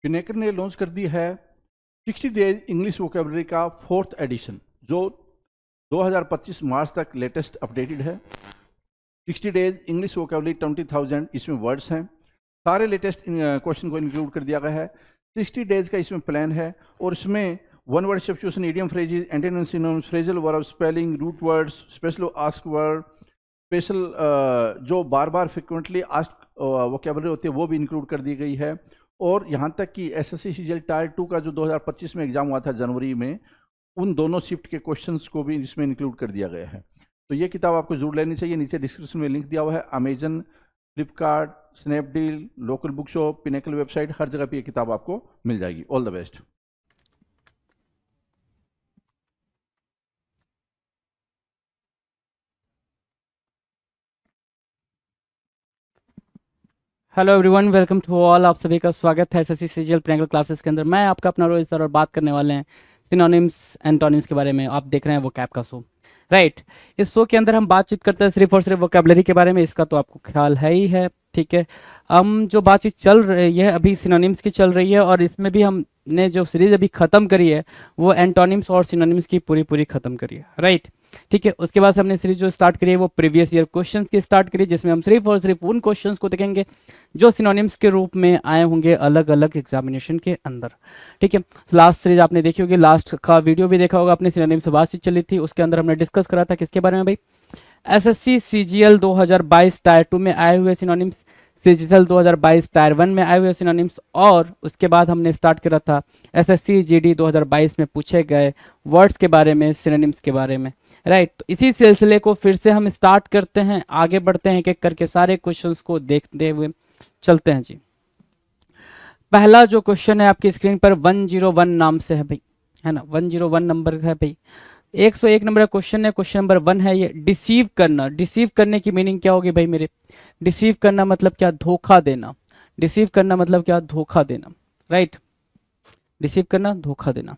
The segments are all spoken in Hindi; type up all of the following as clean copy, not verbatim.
पिनेकल ने लॉन्च कर दी है 60 डेज इंग्लिश वोकेबलरी का 4th एडिशन, जो 2025 मार्च तक लेटेस्ट अपडेटेड है। 60 डेज इंग्लिश वोकेबलरी 20,000 इसमें वर्ड्स हैं। सारे लेटेस्ट क्वेश्चन को इंक्लूड कर दिया गया है। 60 डेज का इसमें प्लान है और इसमें one word substitution, idiom phrases, antonyms, synonyms, phrasal verb, spelling, root words, special ask word, special जो बार बार फ्रिक्वेंटली आस्क वोकेबलरी होती है वो भी इंक्लूड कर दी गई है। और यहाँ तक कि एसएससी सीजीएल टायर 2 का जो 2025 में एग्जाम हुआ था जनवरी में, उन दोनों शिफ्ट के क्वेश्चंस को भी इसमें इंक्लूड कर दिया गया है। तो ये किताब आपको जरूर लेनी चाहिए। नीचे डिस्क्रिप्शन में लिंक दिया हुआ है। Amazon, Flipkart, Snapdeal, local book shop, Pinnacle website, हर जगह पे ये किताब आपको मिल जाएगी। All the best. Hello everyone, welcome to all. आप सभी का स्वागत है एसएससी सीजीएल पिनेकल क्लासेस के अंदर। मैं आपका अपना रोहित सर और बात करने वाले हैं सिनोनिम्स, एंटोनिम्स के बारे में। आप देख रहे हैं वोकैब का शो, राइट। इस शो के अंदर हम बातचीत करते हैं सिर्फ और सिर्फ वोकैबलरी के बारे में। इसका तो आपको ख्याल है ही है, ठीक है। हम जो बातचीत चल रही है अभी सिनोनिम्स की चल रही है, और इसमें भी हमने जो सीरीज अभी खत्म करी है वो एंटोनिम्स और सिनोनिम्स की पूरी खत्म करी है, राइट, ठीक है। उसके बाद हमने सीरीज जो स्टार्ट करी है वो प्रीवियस ईयर क्वेश्चंस की स्टार्ट करी, जिसमें हम सिर्फ और सिर्फ उन क्वेश्चंस को देखेंगे जो सिनोनिम्स के रूप में आए होंगे अलग अलग एग्जामिनेशन के अंदर, ठीक है। लास्ट सीरीज आपने देखी होगी, लास्ट का वीडियो भी देखा होगा आपने, सिनोनिम्स से बातचीत चली थी। उसके अंदर हमने डिस्कस करा था किसके बारे में भाई, एसएससी सीजीएल 2022 टायर 2 में आए हुए सिनोनिम्स, सीजीएल 2022 टायर 1 में आए हुए सिनोनिम्स, और उसके बाद हमने स्टार्ट करा था एसएससी जीडी 2022 में पूछे गए वर्ड्स के बारे में, सिनोनिम्स के बारे में, राइट। तो इसी सिलसिले को फिर से हम स्टार्ट करते हैं, आगे बढ़ते हैं, एक एक करके सारे क्वेश्चंस को देखते हुए चलते हैं जी। पहला जो क्वेश्चन है आपकी स्क्रीन पर 101 नाम से है भाई, है ना, 101 नंबर है भाई। 101 नंबर का क्वेश्चन है, क्वेश्चन नंबर 1 है ये, डिसीव करना। डिसीव करने की मीनिंग क्या होगी भाई मेरे? डिसीव करना मतलब क्या? धोखा देना। डिसीव करना मतलब क्या? धोखा देना, राइट। डिसीव करना, धोखा देना।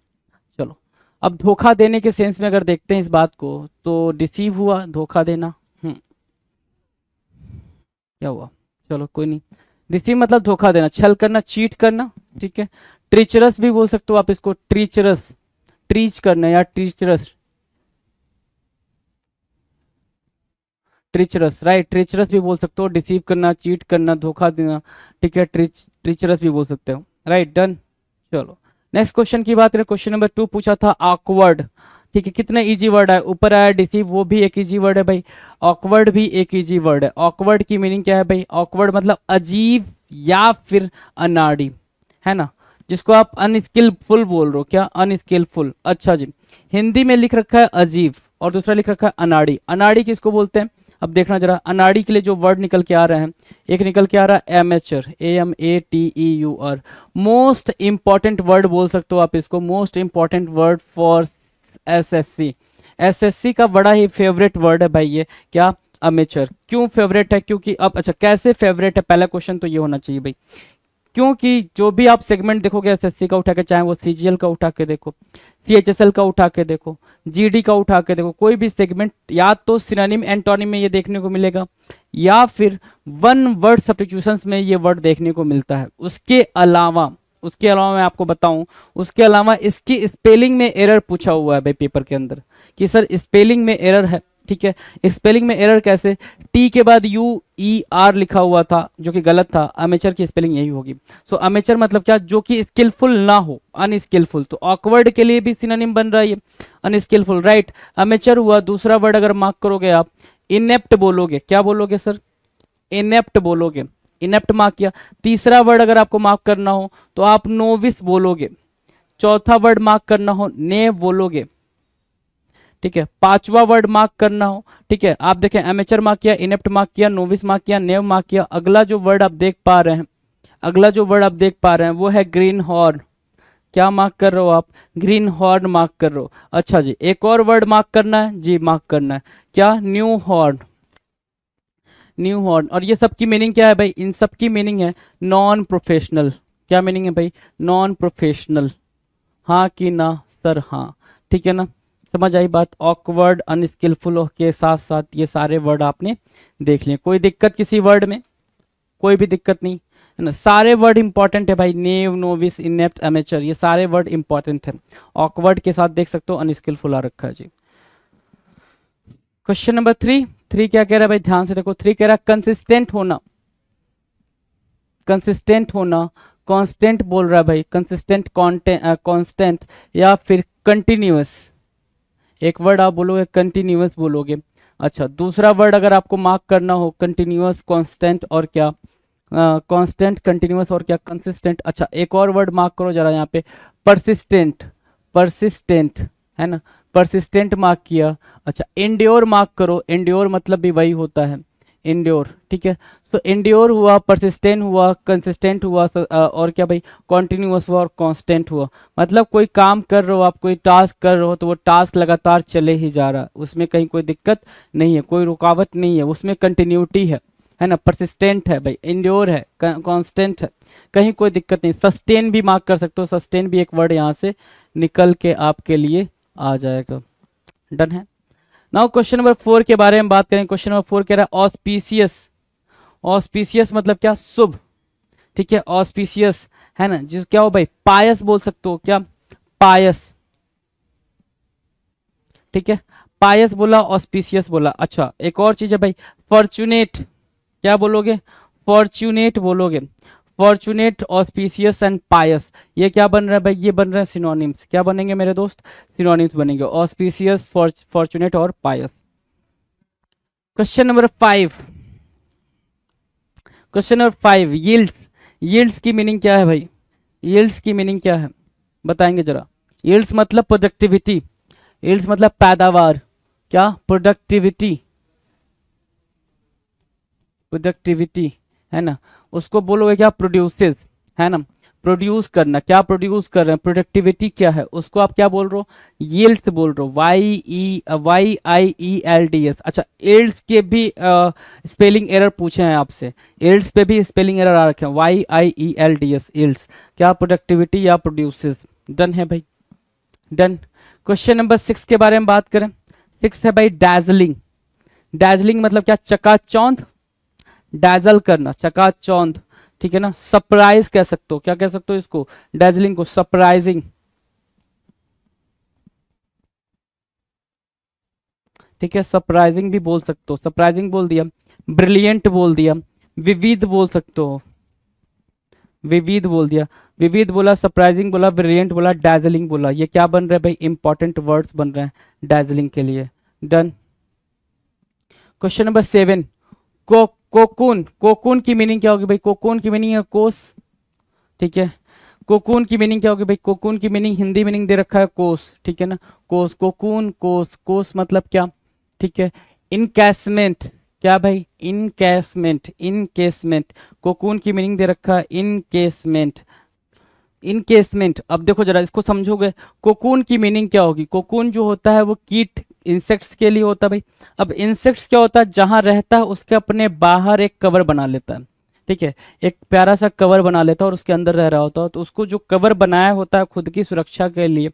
चलो, अब धोखा देने के सेंस में अगर देखते हैं इस बात को, तो डिसीव हुआ, धोखा देना, क्या हुआ? चलो कोई नहीं। डिसीव मतलब धोखा देना, छल करना, चीट करना, ठीक है। ट्रीचरस भी बोल सकते हो आप इसको, ट्रीचरस, ट्रीच करना या ट्रीचरस, ट्रीचरस, राइट, ट्रीचरस भी बोल सकते हो। डिसीव करना, चीट करना, धोखा देना, ठीक है, ट्रीचरस भी बोल सकते हो, राइट, डन। चलो नेक्स्ट क्वेश्चन की बात करें, क्वेश्चन नंबर 2 पूछा था ऑकवर्ड, ठीक है। कितने इजी वर्ड है? ऊपर आया डिसीव, वो भी एक इजी वर्ड है भाई, ऑकवर्ड भी एक इजी वर्ड है। ऑकवर्ड की मीनिंग क्या है भाई? ऑकवर्ड मतलब अजीब या फिर अनाड़ी, है ना, जिसको आप अनस्किलफुल बोल रहे हो। क्या? अनस्किलफुल। अच्छा जी, हिंदी में लिख रखा है अजीब और दूसरा लिख रखा है अनाड़ी। अनाड़ी किसको बोलते हैं? अब देखना जरा, अनाड़ी के लिए जो वर्ड निकल के आ रहे हैं, एक निकल के आ रहा है amateur, AMATEUR। Most important word बोल सकते हो आप इसको, most important word for SSC. SSC का बड़ा ही फेवरेट वर्ड है भाई ये, क्या? अमेचर। क्यों फेवरेट है? क्योंकि अब अच्छा, कैसे फेवरेट है, पहला क्वेश्चन तो ये होना चाहिए भाई। क्योंकि जो भी आप सेगमेंट देखोगे एसएससी का उठा के, चाहे वो सीजीएल का उठा के देखो, सीएचएसएल का उठा के देखो, जीडी का उठा के देखो, कोई भी सेगमेंट या तो सिनोनिम एंटोनिम में ये देखने को मिलेगा, या फिर वन वर्ड सब्स्टिट्यूशंस में ये वर्ड देखने को मिलता है। उसके अलावा मैं आपको बताऊं, उसके अलावा इसकी स्पेलिंग में एरर पूछा हुआ है भाई पेपर के अंदर, कि सर स्पेलिंग में एरर है, ठीक है। स्पेलिंग में एरर कैसे? टी के बाद UER लिखा हुआ था, जो कि गलत था। अमेचर की स्पेलिंग यही होगी। सो अमेचर मतलब क्या? जो कि स्किलफुल ना हो, अनस्किलफुल। तो ऑकवर्ड के लिए भी सिनोनिम बन रहा है ये, अनस्किलफुल, राइट। अमेचर हुआ। दूसरा वर्ड अगर मार्क करोगे आप, इनेप्ट बोलोगे। क्या बोलोगे सर? इनेप्ट बोलोगे, इनेप्ट मार्क किया। तीसरा वर्ड अगर आपको मार्क करना हो तो आप नोविस बोलोगे। चौथा वर्ड मार्क करना हो, नेव बोलोगे, ठीक है। पांचवा वर्ड मार्क करना हो, ठीक है, आप देखें, एमेचर मार्क किया, इनेप्ट मार्क किया, नोविस मार्क किया, नेव मार्क किया। अगला जो वर्ड आप देख पा रहे हैं, अगला जो वर्ड आप देख पा रहे हैं वो है ग्रीन हॉर्न। क्या मार्क कर रहे हो आप? ग्रीन हॉर्न मार्क कर रहे हो। अच्छा जी, एक और वर्ड मार्क करना है जी, मार्क करना है, क्या? New horn, new horn. और ये सब की मीनिंग क्या है भाई? इन सब की मीनिंग है नॉन प्रोफेशनल। क्या मीनिंग है भाई? Non professional. हाँ कि ना सर? हाँ, ठीक है ना, समझ आई बात। ऑकवर्ड, अनस्किलफुल के साथ साथ ये सारे वर्ड आपने देख लिए। कोई दिक्कत किसी वर्ड में? कोई भी दिक्कत नहीं, है ना। सारे वर्ड इंपॉर्टेंट है भाई, नेव, नोविस, इनेप्ट, एमेचर, ये सारे वर्ड इंपॉर्टेंट है। ऑकवर्ड के साथ देख सकते हो अनस्किलफुल आ रखा है जी। क्वेश्चन नंबर 3 क्या कह रहा है भाई, ध्यान से देखो। 3 कह रहा है कंसिस्टेंट होना, कंसिस्टेंट होना, कांस्टेंट बोल रहा है भाई, कंसिस्टेंट, कांस्टेंट या फिर कंटिन्यूअस। एक वर्ड आप बोलोगे कंटिन्यूअस बोलोगे। अच्छा, दूसरा वर्ड अगर आपको मार्क करना हो, कंटिन्यूअस, कांस्टेंट और क्या, कांस्टेंट, कंटिन्यूअस और क्या, कंसिस्टेंट। अच्छा, एक और वर्ड मार्क करो जरा यहाँ पे, परसिस्टेंट, परसिस्टेंट, है ना, परसिस्टेंट मार्क किया। अच्छा, एंड्योर मार्क करो, एंड्योर मतलब भी वही होता है, एंड्योर, ठीक है। तो एंड्योर हुआ, परसिस्टेंट हुआ, कंसिस्टेंट हुआ, और क्या भाई, कॉन्टिन्यूअस हुआ और कांस्टेंट हुआ। मतलब कोई काम कर रहे हो आप, कोई टास्क कर रहे हो तो वो टास्क लगातार चले ही जा रहा है, उसमें कहीं कोई दिक्कत नहीं है, कोई रुकावट नहीं है, उसमें कंटिन्यूटी है ना। परसिस्टेंट है भाई, एंड्योर है, कांस्टेंट है, कहीं कोई दिक्कत नहीं। सस्टेन भी मार्क कर सकते हो, सस्टेन भी एक वर्ड यहाँ से निकल के आपके लिए आ जाएगा। डन है। नाउ क्वेश्चन नंबर 4 के बारे में बात करें। क्वेश्चन नंबर 4 कह रहा है ऑस्पिशियस, ऑस्पिशियस मतलब क्या, शुभ, ठीक है, ऑस्पिशियस, है ना। जिस क्या हो भाई, पायस बोल सकते हो, क्या, पायस, ठीक है, पायस बोला, ऑस्पिशियस बोला। अच्छा, एक और चीज है भाई, फॉर्चुनेट, क्या बोलोगे, फॉर्चुनेट बोलोगे, फॉर्चुनेट, ऑस्पिशियस एंड पायस, ये क्या बन रहा है भाई, ये बन रहा है सिनोनिम्स। क्या बनेंगे मेरे दोस्त, सिनोनिम्स बनेंगे, ऑस्पिशियस, फॉर्चुनेट और pious. Question number 5, question number 5, yields, yields की मीनिंग क्या है भाई, यील्ड्स की मीनिंग क्या है बताएंगे जरा। यील्ड्स मतलब प्रोडक्टिविटी, यील्ड्स मतलब पैदावार, क्या, प्रोडक्टिविटी, प्रोडक्टिविटी, है ना। उसको बोलोगे क्या, प्रोड्यूसेस, है ना, प्रोड्यूस करना, क्या प्रोड्यूस कर रहे हैं, प्रोडक्टिविटी क्या है, उसको आप क्या बोल रहे हो, यील्ड्स बोल रहे हो, YIELDS। अच्छा, यील्ड्स के भी स्पेलिंग एरर पूछे हैं आपसे, यील्ड्स पे भी स्पेलिंग एरर आ रखे हैं, YIELDS, यील्ड्स, क्या, प्रोडक्टिविटी या प्रोड्यूसेस। डन है भाई, डन। क्वेश्चन नंबर 6 के बारे में बात करें। 6 है भाई डैजलिंग, डैजलिंग मतलब क्या, चकाचौंध, डैजल करना, चकाचौंध, ठीक है ना। सरप्राइज कह सकते हो, क्या कह सकते हो इसको, डैजलिंग को, सरप्राइजिंग, ठीक है, सरप्राइजिंग भी बोल सकते हो, सरप्राइजिंग बोल दिया, ब्रिलियंट बोल दिया, विविध बोल सकते हो, विविध बोल दिया, विविध बोला, सरप्राइजिंग बोला, ब्रिलियंट बोला, डैजलिंग बोला। ये क्या बन रहा है भाई, इंपॉर्टेंट वर्ड्स बन रहे हैं डैजलिंग के लिए। Done. Question number 7, cocoon, cocoon की मीनिंग क्या होगी भाई, कोकून की मीनिंग है कोस, ठीक है। कोकून की मीनिंग क्या होगी भाई, कोकून की मीनिंग, हिंदी मीनिंग दे रखा है कोस, ठीक है ना, कोस, कोकून, कोस, कोस मतलब क्या, ठीक है। इनकैसमेंट, क्या भाई, इनकैसमेंट, इनकेसमेंट, कोकून की मीनिंग दे रखा है इनकेसमेंट, इनकेसमेंट। अब देखो जरा इसको समझोगे, कोकून की मीनिंग क्या होगी, कोकून जो होता है वो कीट, इंसेक्ट्स के लिए होता है भाई। अब इंसेक्ट्स क्या होता है, जहां रहता है उसके अपने बाहर एक कवर बना लेता है, ठीक है, एक प्यारा सा कवर बना लेता है और उसके अंदर रह रहा होता है। तो उसको जो कवर बनाया होता है खुद की सुरक्षा के लिए,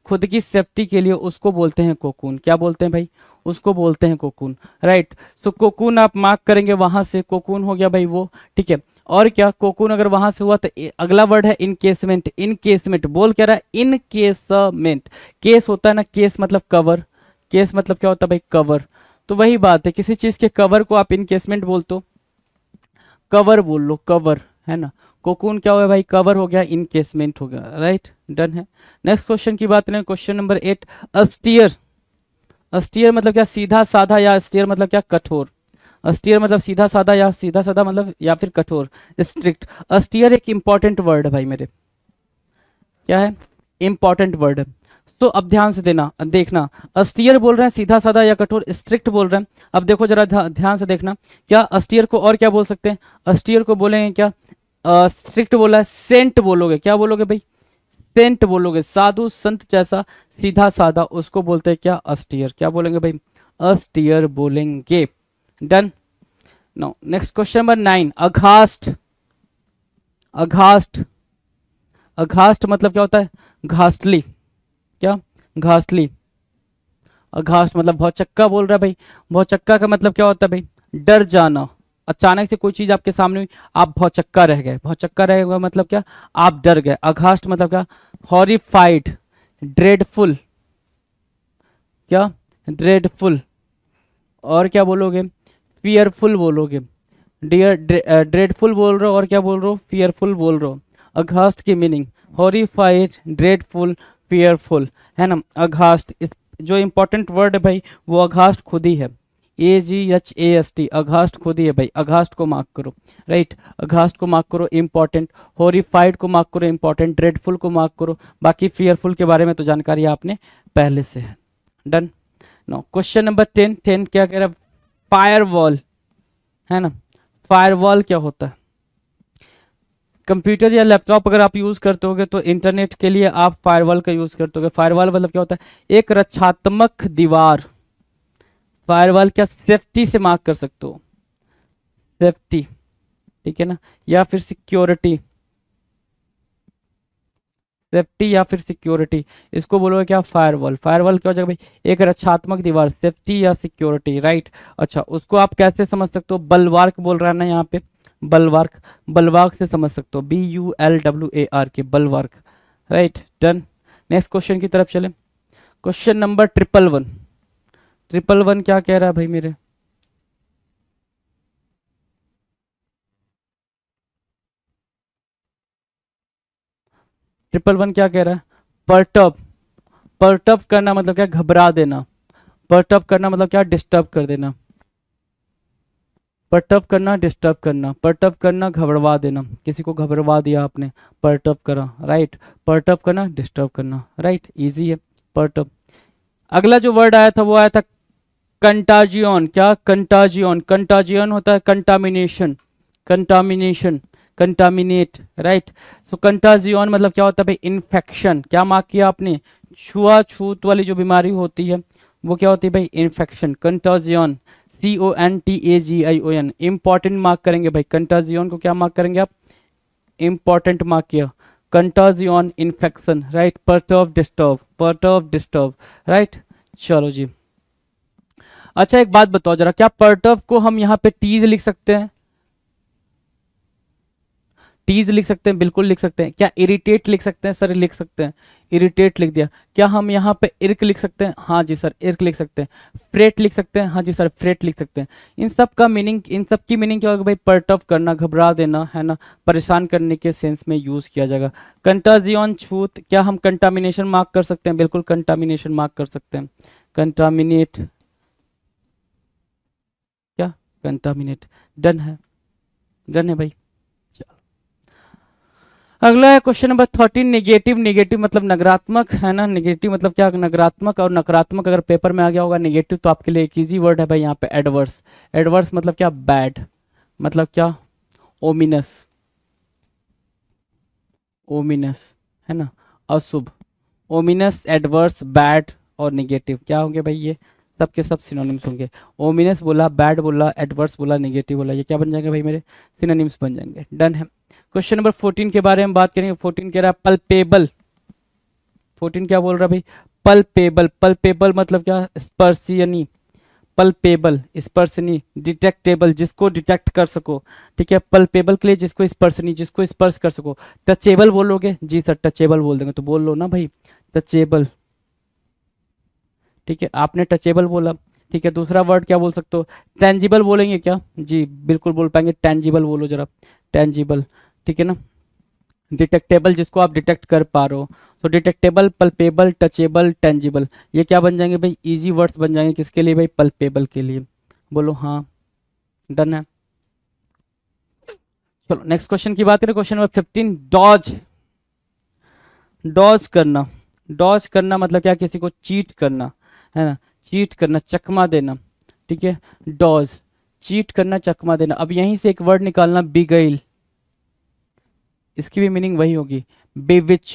खुद की सेफ्टी के लिए, उसको बोलते हैं कोकून। क्या बोलते हैं भाई, उसको बोलते हैं कोकून, राइट। तो कोकून आप मार्क करेंगे वहां से, कोकून हो गया भाई वो, ठीक है। और क्या, कोकून अगर वहां से हुआ तो अगला वर्ड है इनकेसमेंट, इनकेसमेंट बोल क्या रहा है, इनकेसमेंट, केस होता है ना, केस मतलब कवर, केस मतलब क्या होता है भाई, कवर। तो वही बात है, किसी चीज के कवर को आप इनकेसमेंट बोलते हो, कवर बोल लो, कवर, है ना। कोकून क्या हुआ भाई, कवर हो गया, इनकेसमेंट हो गया, राइट। डन है। नेक्स्ट क्वेश्चन की बात करें, क्वेश्चन नंबर 8, अस्टियर, अस्टियर मतलब क्या, सीधा साधा, या अस्टियर मतलब क्या, कठोर, अस्टियर मतलब सीधा साधा, या सीधा साधा मतलब या फिर कठोर, स्ट्रिक्ट। अस्टियर एक इंपॉर्टेंट वर्ड है भाई मेरे, क्या है, इंपॉर्टेंट वर्ड है। तो अब ध्यान से देना, देखना, अस्टियर बोल रहे हैं सीधा साधा या कठोर, स्ट्रिक्ट बोल रहे हैं। अब देखो जरा ध्यान से देखना, क्या अस्टियर को और क्या बोल सकते हैं, अस्टियर को बोलेंगे क्या, स्ट्रिक्ट बोला है, सेंट बोलोगे, क्या बोलोगे भाई, सेंट बोलोगे, साधु संत जैसा सीधा साधा, उसको बोलते हैं क्या, अस्टियर। क्या बोलेंगे भाई, अस्टियर बोलेंगे। Done. No next question number 9, aghast, aghast, aghast मतलब क्या होता है, घासली, क्या, घासली, अघास्ट मतलब भौचक्का बोल रहा है भाई, भौचक्का का मतलब क्या होता है भाई, डर जाना, अचानक से कोई चीज आपके सामने हुई, आप भौचक्का रह गए। भौचक्का रह गए मतलब क्या, आप डर गए। अघास्ट मतलब क्या, हॉरिफाइड, ड्रेडफुल, क्या ड्रेडफुल, और क्या बोलोगे, फियरफुल बोलोगे। डियर ड्रेडफुल बोल रहे हो और क्या बोल रहे हो, फियरफुल बोल रहे हो। अघास्ट की मीनिंग हॉरिफाइड, ड्रेडफुल, फियरफुल, है ना। अघास्ट जो इंपॉर्टेंट वर्ड है भाई वो अघास्ट खुद ही है, AGHAST, अघास्ट खुद ही है भाई। अघास्ट को मार्क करो, राइट, अघास्ट को मार्क करो, इंपॉर्टेंट। हॉरिफाइड को मार्क करो, इंपॉर्टेंट। ड्रेडफुल को मार्क करो, बाकी फियरफुल के बारे में तो जानकारी आपने पहले से है। डन। नो क्वेश्चन नंबर 10 क्या कह रहा है, फायरवॉल, है ना। फायरवॉल क्या होता है, कंप्यूटर या लैपटॉप अगर आप यूज करते होगे तो इंटरनेट के लिए आप फायरवॉल का यूज करते होगे। फायरवॉल मतलब क्या होता है, एक रक्षात्मक दीवार। फायरवॉल क्या, सेफ्टी से मार्क कर सकते हो, सेफ्टी, ठीक है ना, या फिर सिक्योरिटी, सेफ्टी या फिर सिक्योरिटी, इसको बोलोगे क्या, फायरवॉल। फायरवॉल क्या हो जाएगा भाई, एक रक्षात्मक दीवार, सेफ्टी या सिक्योरिटी, राइट। अच्छा, उसको आप कैसे समझ सकते हो, बलवार्क बोल रहा है ना यहाँ पे, बलवार्क, बलवार्क से समझ सकते हो, BULWAR के, बलवार्क, राइट। डन। नेक्स्ट क्वेश्चन की तरफ चले, क्वेश्चन नंबर 111। 111 क्या कह रहा है भाई मेरे, ट्रिपल वन क्या कह रहा है, परटर्ब। परटर्ब करना मतलब क्या, घबरा देना। परटर्ब करना मतलब क्या, डिस्टर्ब कर देना। परटर्ब करना, डिस्टर्ब करना, परटर्ब करना, घबरवा देना, किसी को घबरवा दिया आपने, परटर्ब करा, राइट। परटर्ब करना, डिस्टर्ब करना, राइट, इजी है परटर्ब। अगला जो वर्ड आया था वो आया था कंटाजियन। क्या, कंटाजियन, कंटाजियन होता है कंटामिनेशन, कंटामिनेशन, कंटामिनेट, राइट। सो कंटाजियन मतलब क्या होता है भाई, इन्फेक्शन। क्या मार्क किया आपने, छुआछूत वाली जो बीमारी होती है वो क्या होती है भाई, इन्फेक्शन। कंटाजियन, CONTAGION, इंपॉर्टेंट मार्क करेंगे भाई। कंटाजियन को क्या मार्क करेंगे आप, इंपॉर्टेंट मार्क किया। Contagion, infection, right. Perturb, disturb, perturb, disturb, right. चलो जी। अच्छा एक बात बताओ जरा, क्या परटर्ब को हम यहाँ पे टीज लिख सकते हैं, टीज लिख सकते हैं, बिल्कुल लिख सकते हैं। क्या इरिटेट लिख सकते हैं, सर लिख सकते हैं, इरिटेट लिख दिया। क्या हम यहाँ पे इर्क लिख सकते हैं, हाँ जी सर इर्क लिख सकते हैं। फ्रेट लिख सकते हैं, हाँ जी सर फ्रेट लिख सकते हैं। इन सब का मीनिंग, इन सब की मीनिंग क्या होगा भाई, परटर्ब करना, घबरा देना, है ना, परेशान करने के सेंस में यूज किया जाएगा। कंटाजियन, छूत, क्या हम कंटामिनेशन मार्क कर सकते हैं, बिल्कुल कंटामिनेशन मार्क कर सकते हैं। कंटामिनेट, क्या, कंटामिनेट। डन है, डन है भाई। अगला है क्वेश्चन नंबर 13, नेगेटिव। नेगेटिव मतलब नकारात्मक, है ना। नेगेटिव मतलब क्या, नकारात्मक। और नकारात्मक अगर पेपर में आ गया होगा नेगेटिव तो आपके लिए एक इजी वर्ड है भाई यहाँ पे, एडवर्स। एडवर्स मतलब क्या, बैड, मतलब क्या, ओमिनस, ओमिनस, है ना, अशुभ। ओमिनस, एडवर्स, बैड और नेगेटिव क्या होंगे भाई, ये सब के सब सिनोनिम्स होंगे। ओमिनस बोला, बैड बोला, एडवर्स बोला, नेगेटिव बोला, ये क्या बन जाएंगे भाई मेरे, सिनोनिम्स बन जाएंगे। डन है। क्वेश्चन नंबर 14 के बारे में बात करेंगे। 14 कह रहा है पल्पेबल। 14 क्या बोल रहा है भाई, पल्पेबल। पल्पेबल मतलब क्या, स्पर्शनीय। पल्पेबल, स्पर्शनीय। डिटेक्टेबल, जिसको डिटेक्ट कर सको, ठीक है। पल्पेबल के लिए जिसको स्पर्शनीय, जिसको स्पर्श कर सको। टचेबल बोलोगे, जी सर टचेबल बोल देंगे, तो बोल लो ना भाई टचेबल, ठीक है, आपने टचेबल बोला, ठीक है। दूसरा वर्ड क्या बोल सकते हो, टेंजिबल बोलेंगे क्या, जी बिल्कुल बोल पाएंगे, टेंजिबल बोलो जरा, टेंजिबल, ठीक है ना। डिटेक्टेबल, जिसको आप डिटेक्ट कर पा रहे हो, तो डिटेक्टेबल, पल्पेबल, टचेबल, टेंजिबल, ये क्या बन जाएंगे भाई, इजी वर्ड्स बन जाएंगे। किसके लिए भाई, पल्पेबल के लिए, बोलो हाँ। डन है। चलो नेक्स्ट क्वेश्चन की बात करें। Question number 15, dodge. डॉज करना, डॉज करना मतलब क्या, किसी को चीट करना, है ना, चीट करना, चकमा देना, ठीक है। डॉज, चीट करना, चकमा देना। अब यहीं से एक वर्ड निकालना, बिगैल, इसकी भी मीनिंग वही होगी, बेविच।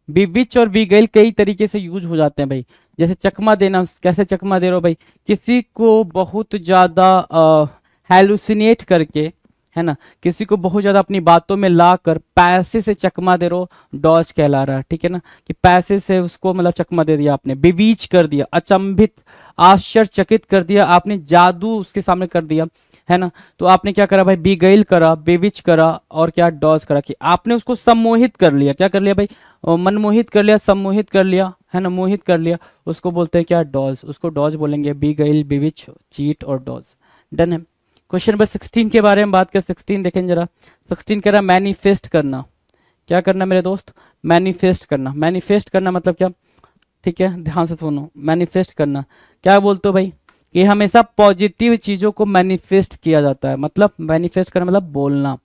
बेविच और बिगैल कई तरीके से यूज हो जाते हैं भाई। जैसे चकमा देना, कैसे चकमा दे रहे हो भाई, किसी को बहुत ज्यादा हैलुसिनेट करके, है ना, किसी को बहुत ज्यादा अपनी बातों में लाकर पैसे से चकमा दे रहे हो, डॉज कहला रहा है, ठीक है ना, कि पैसे से उसको मतलब चकमा दे दिया आपने, बेबीच कर दिया, अचंभित, आश्चर्यचकित कर दिया आपने, जादू उसके सामने कर दिया, है ना। तो आपने क्या करा भाई, बिगेल करा, बेविच करा और क्या डॉज करा, कि आपने उसको सम्मोहित कर लिया। क्या कर लिया भाई, मनमोहित कर लिया, सम्मोहित कर लिया, है ना, मोहित कर लिया, उसको बोलते हैं क्या, डॉज। उसको डॉज बोलेंगे, बिगेल, बेविच, चीट और डॉज। डन है। क्वेश्चन नंबर 16 के बारे में बात करें। 16 देखें जरा। 16 कह रहा मैनिफेस्ट करना। क्या करना मेरे दोस्त, मैनिफेस्ट करना। मैनिफेस्ट करना मतलब क्या, ठीक है, ध्यान से सुनो। मैनिफेस्ट करना क्या बोलते हो भाई, कि हमेशा पॉजिटिव चीज़ों को मैनिफेस्ट किया जाता है। मतलब मैनिफेस्ट करना मतलब बोलना,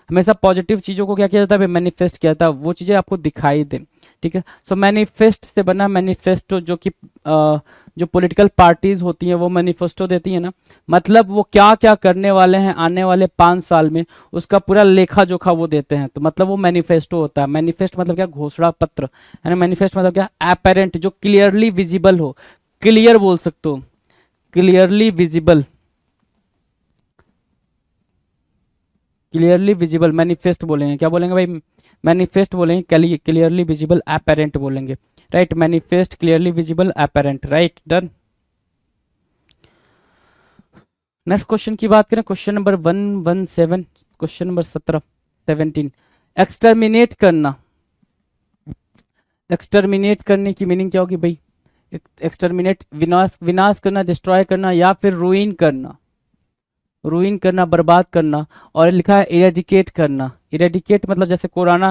हमेशा पॉजिटिव चीज़ों को क्या किया जाता है, मैनिफेस्ट किया जाता है, वो चीज़ें आपको दिखाई दें। ठीक है, सो मैनिफेस्ट से बना मैनिफेस्टो, जो कि जो पॉलिटिकल पार्टीज होती हैं वो मैनिफेस्टो देती हैं ना, मतलब वो क्या क्या करने वाले हैं आने वाले 5 साल में, उसका पूरा लेखा जोखा वो देते हैं। तो मतलब वो मैनिफेस्टो होता है। मैनिफेस्ट मतलब क्या, घोषणा पत्र, है ना। मैनिफेस्ट मतलब क्या, एपेरेंट, जो क्लियरली विजिबल हो, क्लियर बोल सकते हो, clearly visible, clearly visible manifest बोलेंगे। क्या बोलेंगे भाई, मैनिफेस्ट बोलेंगे, क्लियरली विजिबल एपेरेंट बोलेंगे। Right, manifest, clearly visible, apparent. Right, done. Next question की बात करें, question number 117, question number 17। Exterminate करना। एक्सटर्मिनेट करने की मीनिंग क्या होगी भाई, एक्सटर्मिनेट, विनाश, विनाश करना, डिस्ट्रॉय करना, या फिर रूइन करना। रूइन करना, बर्बाद करना। और लिखा है इरेडिकेट करना। इरेडिकेट मतलब जैसे कोरोना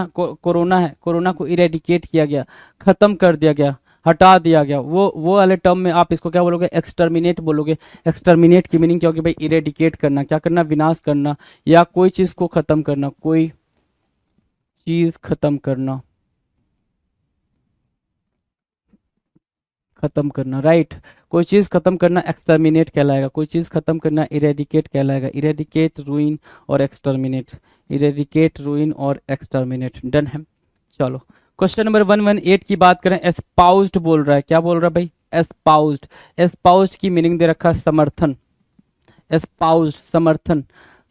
है, कोरोना को इरेडिकेट किया गया, खत्म कर दिया गया, हटा दिया गया, वो वाले टर्म में आप इसको क्या बोलोगे, एक्सटर्मिनेट बोलोगे। एक्सटर्मिनेट की मीनिंग क्या होगी भाई, इरेडिकेट करना, क्या करना, विनाश करना, या कोई चीज़ को खत्म करना, कोई चीज़ खत्म करना, खत्म करना। राइट, कोई चीज़ खत्म करना एक्सटर्मिनेट कहलाएगा, कोई चीज़ खत्म करना इरेडिकेट कहलाएगा। इरेडिकेट, रूइन और एक्सटर्मिनेट, इरेडिकेट, रूइन और एक्सटर्मिनेट। डन है। चलो क्वेश्चन नंबर 118 की बात करें। एस्पाउस्ड बोल रहा है, क्या बोल रहा है भाई, एस्पाउस्ड। एस्पाउस्ड की मीनिंग दे रखा है समर्थन। एस्पाउस्ड, समर्थन।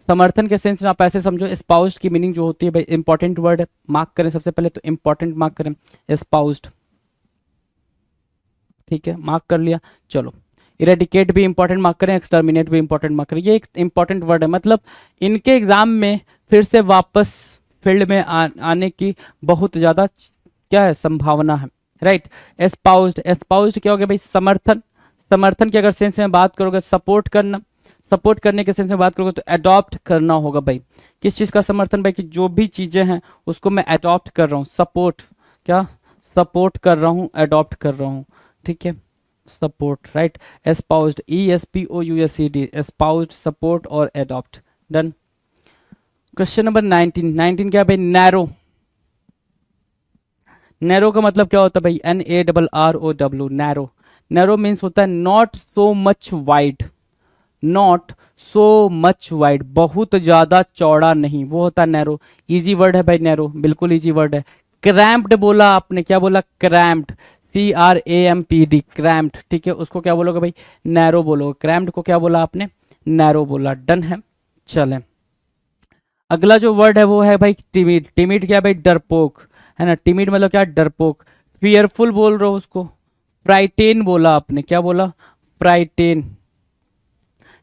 समर्थन के सेंस में आप ऐसे समझो, एस्पाउस्ड की मीनिंग जो होती है भाई, इंपॉर्टेंट वर्ड है, मार्क करें सबसे पहले तो, इंपॉर्टेंट मार्क करें, एस्पाउस्ड। ठीक है, मार्क कर लिया। चलो, इरेडिकेट भी इंपॉर्टेंट मार्क करें, एक्सटर्मिनेट भी इंपॉर्टेंट मार्क करें। ये एक इंपॉर्टेंट वर्ड है, मतलब इनके एग्जाम में फिर से वापस फील्ड में आने की बहुत ज़्यादा क्या है, संभावना है। राइट, एस्पाउस्ड। एस्पाउस्ड क्या हो गया भाई, समर्थन। समर्थन की अगर सेंस में बात करोगे, सपोर्ट करना। सपोर्ट करने के सेंस में बात करोगे तो अडॉप्ट करना होगा भाई। किस चीज़ का समर्थन भाई, कि जो भी चीज़ें हैं उसको मैं अडॉप्ट कर रहा हूँ। सपोर्ट, क्या, सपोर्ट कर रहा हूँ, अडॉप्ट कर रहा हूँ। ठीक है, सपोर्ट। राइट, एस्पाउस्ड, ESPOUSED, एस्पाउस्ड, सपोर्ट और एडॉप्ट। डन। क्वेश्चन नंबर 19 क्या है भाई, नैरो। नैरो का मतलब क्या होता है भाई, NARROW, नैरो। नैरो मीन्स होता है not so much wide, not so much wide, बहुत ज्यादा चौड़ा नहीं, वो होता है नैरो। इजी वर्ड है भाई नैरो, बिल्कुल इजी वर्ड है। क्रैम्प्ड बोला आपने, क्या बोला, क्रैम्प्ड, CRAMPD, क्रैम्प्ड। ठीक है, उसको क्या बोलोगे भाई, नैरो बोलोगे। क्रैम्प्ड को क्या बोला आपने, नैरो बोला। डन है। चलें, अगला जो वर्ड है वो है भाई टिमिड। टिमिड क्या है भाई, डरपोक, है ना। टिमिड मतलब क्या, डरपोक। फियरफुल बोल रहे हो उसको, फ्राइटेन बोला आपने, क्या बोला, फ्राइटेन।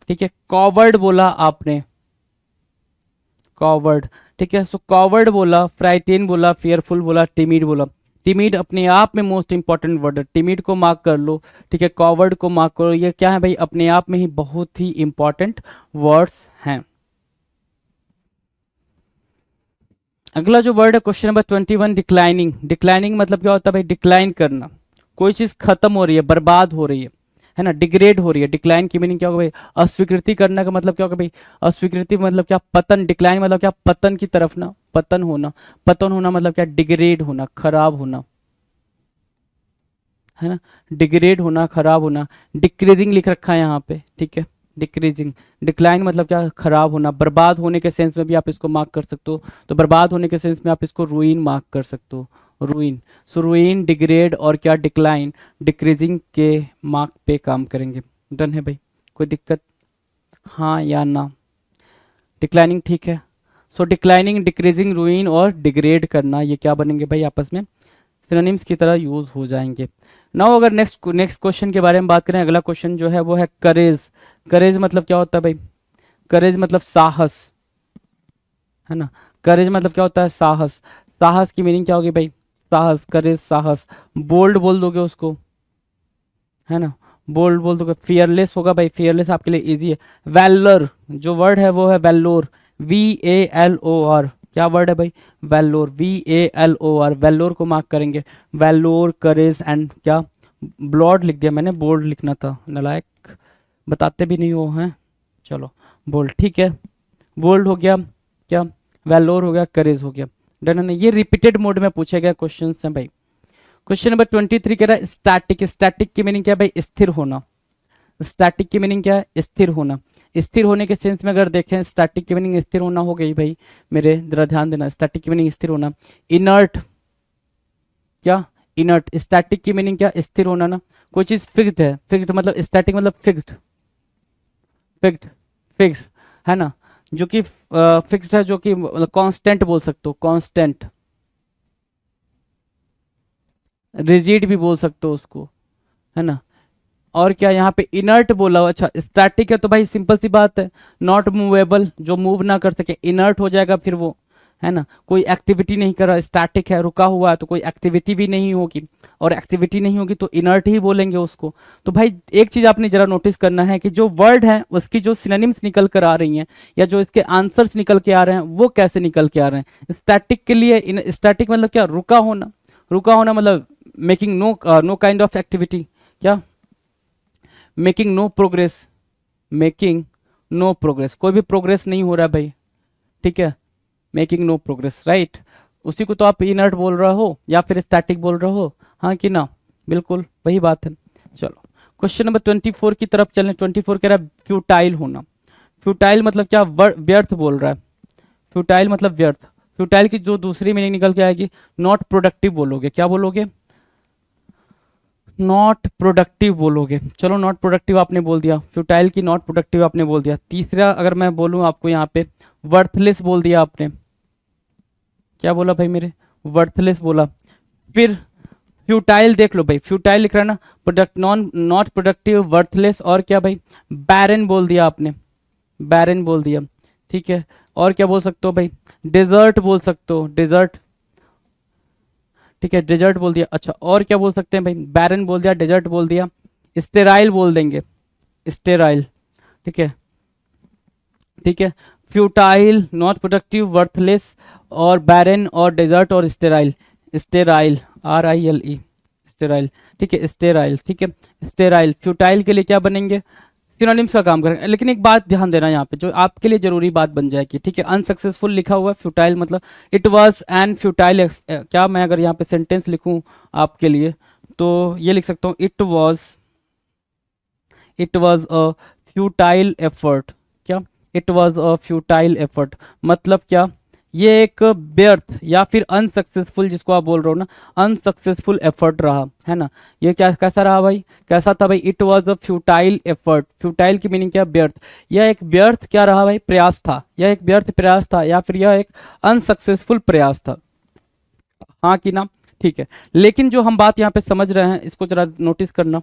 ठीक है, कॉवर्ड बोला आपने, कॉवर्ड। ठीक है, सो कॉवर्ड बोला, फ्राइटेन बोला, फियरफुल बोला, टिमिड बोला। टिमिड अपने आप में मोस्ट इंपॉर्टेंट वर्ड है, टिमिड को मार्क कर लो। ठीक है, कॉवर्ड को मार्क करो। ये क्या है भाई, अपने आप में ही बहुत ही इंपॉर्टेंट वर्ड्स हैं। अगला जो वर्ड है क्वेश्चन नंबर 21, डिक्लाइनिंग। डिक्लाइनिंग मतलब क्या होता है भाई, डिक्लाइन करना, कोई चीज खत्म हो रही है, बर्बाद हो रही है ना, डिग्रेड हो रही है। डिक्लाइन की मीनिंग क्या होगा भाई, अस्वीकृति करने का मतलब क्या होगा भाई, अस्वीकृति मतलब क्या, पतन। डिक्लाइन मतलब क्या, पतन की तरफ ना, पतन होना। पतन होना मतलब क्या, डिग्रेड होना, खराब होना, है ना, डिग्रेड होना, खराब होना। डिक्रीजिंग लिख रखा है यहाँ पे। ठीक है, डिक्रीजिंग। डिक्लाइन मतलब क्या, खराब होना। बर्बाद होने के सेंस में भी आप इसको मार्क कर सकते हो, तो बर्बाद होने के सेंस में आप इसको रूइन मार्क कर सकते हो, रूइन। सो रूइन, डिग्रेड और क्या, डिक्लाइन, डिक्रीजिंग के मार्क पे काम करेंगे। डन है भाई, कोई दिक्कत, हाँ या ना। डिक्लाइनिंग ठीक है। सो डिक्लाइनिंग, डिक्रीजिंग, रूइन और डिग्रेड करना, ये क्या बनेंगे भाई, आपस में सिनोनिम्स की तरह यूज हो जाएंगे। नाउ अगर नेक्स्ट क्वेश्चन के बारे में बात करें, अगला क्वेश्चन जो है वो है करेज। करेज मतलब क्या होता है भाई, करेज मतलब साहस, है ना। करेज मतलब क्या होता है, साहस। साहस की मीनिंग क्या होगी भाई, साहस, करेज, साहस। बोल्ड बोल दोगे उसको, है ना, बोल्ड बोल दोगे। फियरलेस होगा भाई, फियरलेस आपके लिए इजी है। वैलोर जो वर्ड है वो है वैलोर, VALOR। क्या वर्ड है भाई, वैलोर, VALOR। वैलोर को मार्क करेंगे, वैलोर, करेज एंड क्या, ब्लॉड लिख दिया मैंने, बोल्ड लिखना था, नालायक, बताते भी नहीं हो हैं। चलो बोल्ड, ठीक है, बोल्ड हो गया, क्या, वैलोर हो गया, करेज हो गया। डन है ना। ये रिपीटेड मोड में पूछे गए क्वेश्चन हैं भाई। क्वेश्चन नंबर 23 कह रहा है स्टैटिक। स्टैटिक की मीनिंग क्या है भाई, स्थिर होना। स्टैटिक की मीनिंग क्या है, स्थिर होना। स्थिर होने के सेंस में अगर देखें, स्टैटिक की मीनिंग स्थिर होना हो गई भाई मेरे, जरा ध्यान देना, स्टैटिक की मीनिंग स्थिर होना। इनर्ट, क्या, इनर्ट। स्टैटिक की मीनिंग क्या, स्थिर होना ना। कोई चीज फिक्स्ड है, फिक्स्ड मतलब स्टैटिक मतलब फिक्स्ड, फिक्स्ड, फिक्स, है ना, जो कि फिक्स्ड है, जो कि मतलब कांस्टेंट बोल सकते हो, कांस्टेंट। रिजिड भी बोल सकते हो उसको, है ना। और क्या यहाँ पे इनर्ट बोला हुआ, अच्छा स्टैटिक है तो भाई सिंपल सी बात है, नॉट मूवेबल, जो मूव ना कर सके, इनर्ट हो जाएगा फिर वो, है ना, कोई एक्टिविटी नहीं कर रहा, स्टैटिक है, रुका हुआ है, तो कोई एक्टिविटी भी नहीं होगी, और एक्टिविटी नहीं होगी तो इनर्ट ही बोलेंगे उसको। तो भाई एक चीज आपने जरा नोटिस करना है कि जो वर्ड है उसकी जो सिनोनिम्स निकल कर आ रही हैं, या जो इसके आंसर्स निकल के आ रहे हैं, वो कैसे निकल के आ रहे हैं। स्टैटिक के लिए, स्टैटिक मतलब क्या, रुका होना। रुका होना मतलब making no kind of activity, क्या, making no progress, making no progress, कोई भी प्रोग्रेस नहीं हो रहा है भाई, ठीक है, मेकिंग नो प्रोग्रेस, राइट। उसी को तो आप इनर्ट बोल रहे हो या फिर स्टैटिक बोल रहे हो, हाँ कि ना, बिल्कुल वही बात है। चलो क्वेश्चन नंबर 24 की तरफ चलें। 24 कह रहा है फ्यूटाइल होना। फ्यूटाइल मतलब क्या, व्यर्थ बोल रहा है। फ्यूटाइल मतलब व्यर्थ। फ्यूटाइल की जो दूसरी मीनिंग निकल के आएगी, नॉट प्रोडक्टिव बोलोगे, क्या बोलोगे, नॉट प्रोडक्टिव बोलोगे। चलो नॉट प्रोडक्टिव आपने बोल दिया, फ्यूटाइल की नॉट प्रोडक्टिव आपने बोल दिया। तीसरा अगर मैं बोलूं आपको यहाँ पे, वर्थलेस बोल दिया आपने, क्या बोला भाई मेरे, वर्थलेस बोला। फिर फ्यूटाइल देख लो भाई, फ्यूटाइल लिख रहा है ना, प्रोडक्ट, नॉट प्रोडक्टिव, वर्थलेस, और क्या भाई, बैरन बोल दिया आपने, बैरन बोल दिया, ठीक है। और क्या बोल सकते हो भाई, डेजर्ट बोल सकते हो, डेजर्ट, ठीक है, डेजर्ट बोल दिया। अच्छा और क्या बोल सकते हैं भाई, बैरन बोल दिया, डेजर्ट बोल दिया, स्टेराइल बोल देंगे, स्टेराइल, ठीक है, ठीक है। फ्यूटाइल, नॉट प्रोडक्टिव, वर्थलेस, और बैरन, और डेजर्ट, और स्टेराइल, स्टेराइल, RILE, स्टेराइल, ठीक है, स्टेराइल, ठीक है, स्टेराइल। फ्यूटाइल के लिए क्या बनेंगे, सिनोनिम्स का काम करेंगे। लेकिन एक बात ध्यान देना यहाँ पे, जो आपके लिए जरूरी बात बन जाएगी, ठीक है। अनसक्सेसफुल लिखा हुआ है, फ्यूटाइल मतलब इट वाज एन फ्यूटाइल, क्या मैं अगर यहाँ पे सेंटेंस लिखूं आपके लिए, तो ये लिख सकता हूँ, it was a futile effort, क्या, it was a futile effort, मतलब क्या, ये एक व्यर्थ या फिर अनसक्सेसफुल, जिसको आप बोल रहे हो ना, अनसक्सेसफुल एफर्ट रहा, है ना। ये क्या, कैसा रहा भाई, कैसा था भाई, it was a futile effort. Futile की मीनिंग क्या, व्यर्थ। यह एक व्यर्थ क्या रहा भाई, प्रयास था, यह एक व्यर्थ प्रयास था, या फिर यह एक अनसक्सेसफुल प्रयास था, हाँ कि ना, ठीक है। लेकिन जो हम बात यहाँ पे समझ रहे हैं, इसको जरा नोटिस करना,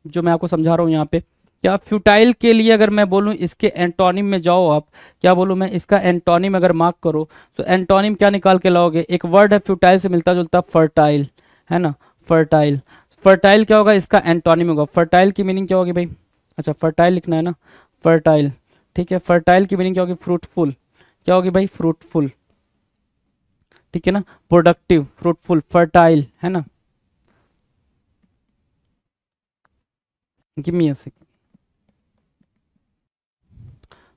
जो मैं आपको समझा रहा हूँ यहाँ पे, क्या फ्यूटाइल के लिए अगर मैं बोलूँ, इसके एंटोनिम में जाओ आप, क्या बोलूँ मैं, इसका एंटोनिम अगर मार्क करो, तो एंटोनिम क्या निकाल के लाओगे, एक वर्ड है फ्यूटाइल से मिलता जुलता, फर्टाइल, है ना, फर्टाइल। फर्टाइल क्या होगा, इसका एंटोनिम होगा। फर्टाइल की मीनिंग क्या होगी भाई, अच्छा फर्टाइल लिखना है ना, फर्टाइल, ठीक है। फर्टाइल की मीनिंग क्या होगी, फ्रूटफुल, क्या होगी भाई, फ्रूटफुल, ठीक है ना, प्रोडक्टिव, फ्रूटफुल, फर्टाइल, है ना। गिव मी अ सेकंड,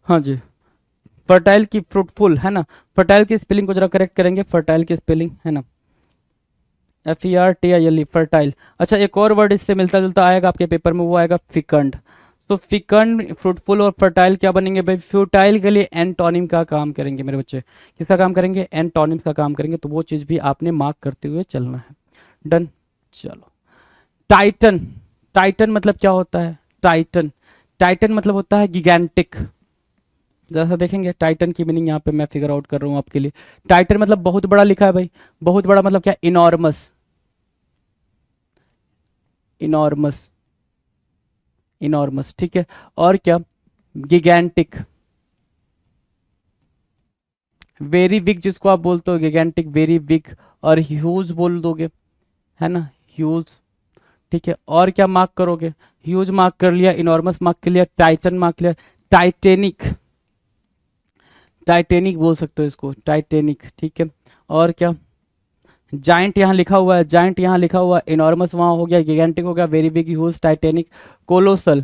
हाँ जी, फर्टाइल की फ्रूटफुल, है ना। फर्टाइल की स्पेलिंग को जरा करेक्ट करेंगे, फर्टाइल की स्पेलिंग, है ना, FERTILE, फर्टाइल। अच्छा एक और वर्ड इससे मिलता जुलता आएगा आपके पेपर में, वो आएगा फिकंड। तो फिकंड, फ्रूटफुल और फर्टाइल क्या बनेंगे भाई, फ्यूटाइल के लिए एंटोनिम का काम करेंगे मेरे बच्चे, किसका काम करेंगे, एंटोनिम का काम करेंगे। तो वो चीज़ भी आपने मार्क करते हुए चलना है। डन, चलो। टाइटन, टाइटन मतलब क्या होता है, टाइटन, टाइटन मतलब होता है गिगैंटिक। जरा सा देखेंगे टाइटन की मीनिंग, यहाँ पे मैं फिगर आउट कर रहा हूँ आपके लिए। टाइटन मतलब बहुत बड़ा लिखा है भाई, बहुत बड़ा मतलब क्या, इनॉर्मस, इनॉर्मस, इनॉर्मस, ठीक है। और क्या, गिगैंटिक, वेरी बिग जिसको आप बोलते हो गिगेंटिक, वेरी बिग, और ह्यूज बोल दोगे, है ना, ह्यूज। ठीक है, और क्या मार्क करोगे, ह्यूज मार्क कर लिया, इनॉर्मस मार्क कर लिया, टाइटन मार्क लिया, टाइटेनिक, टाइटेनिक बोल सकते हो इसको, टाइटेनिक। ठीक है, और क्या, जाइंट यहाँ लिखा हुआ है, जाइंट यहाँ लिखा हुआ है, इनॉर्मस वहाँ हो गया, गिगेंटिक हो गया, very big, huge, Titanic, colossal,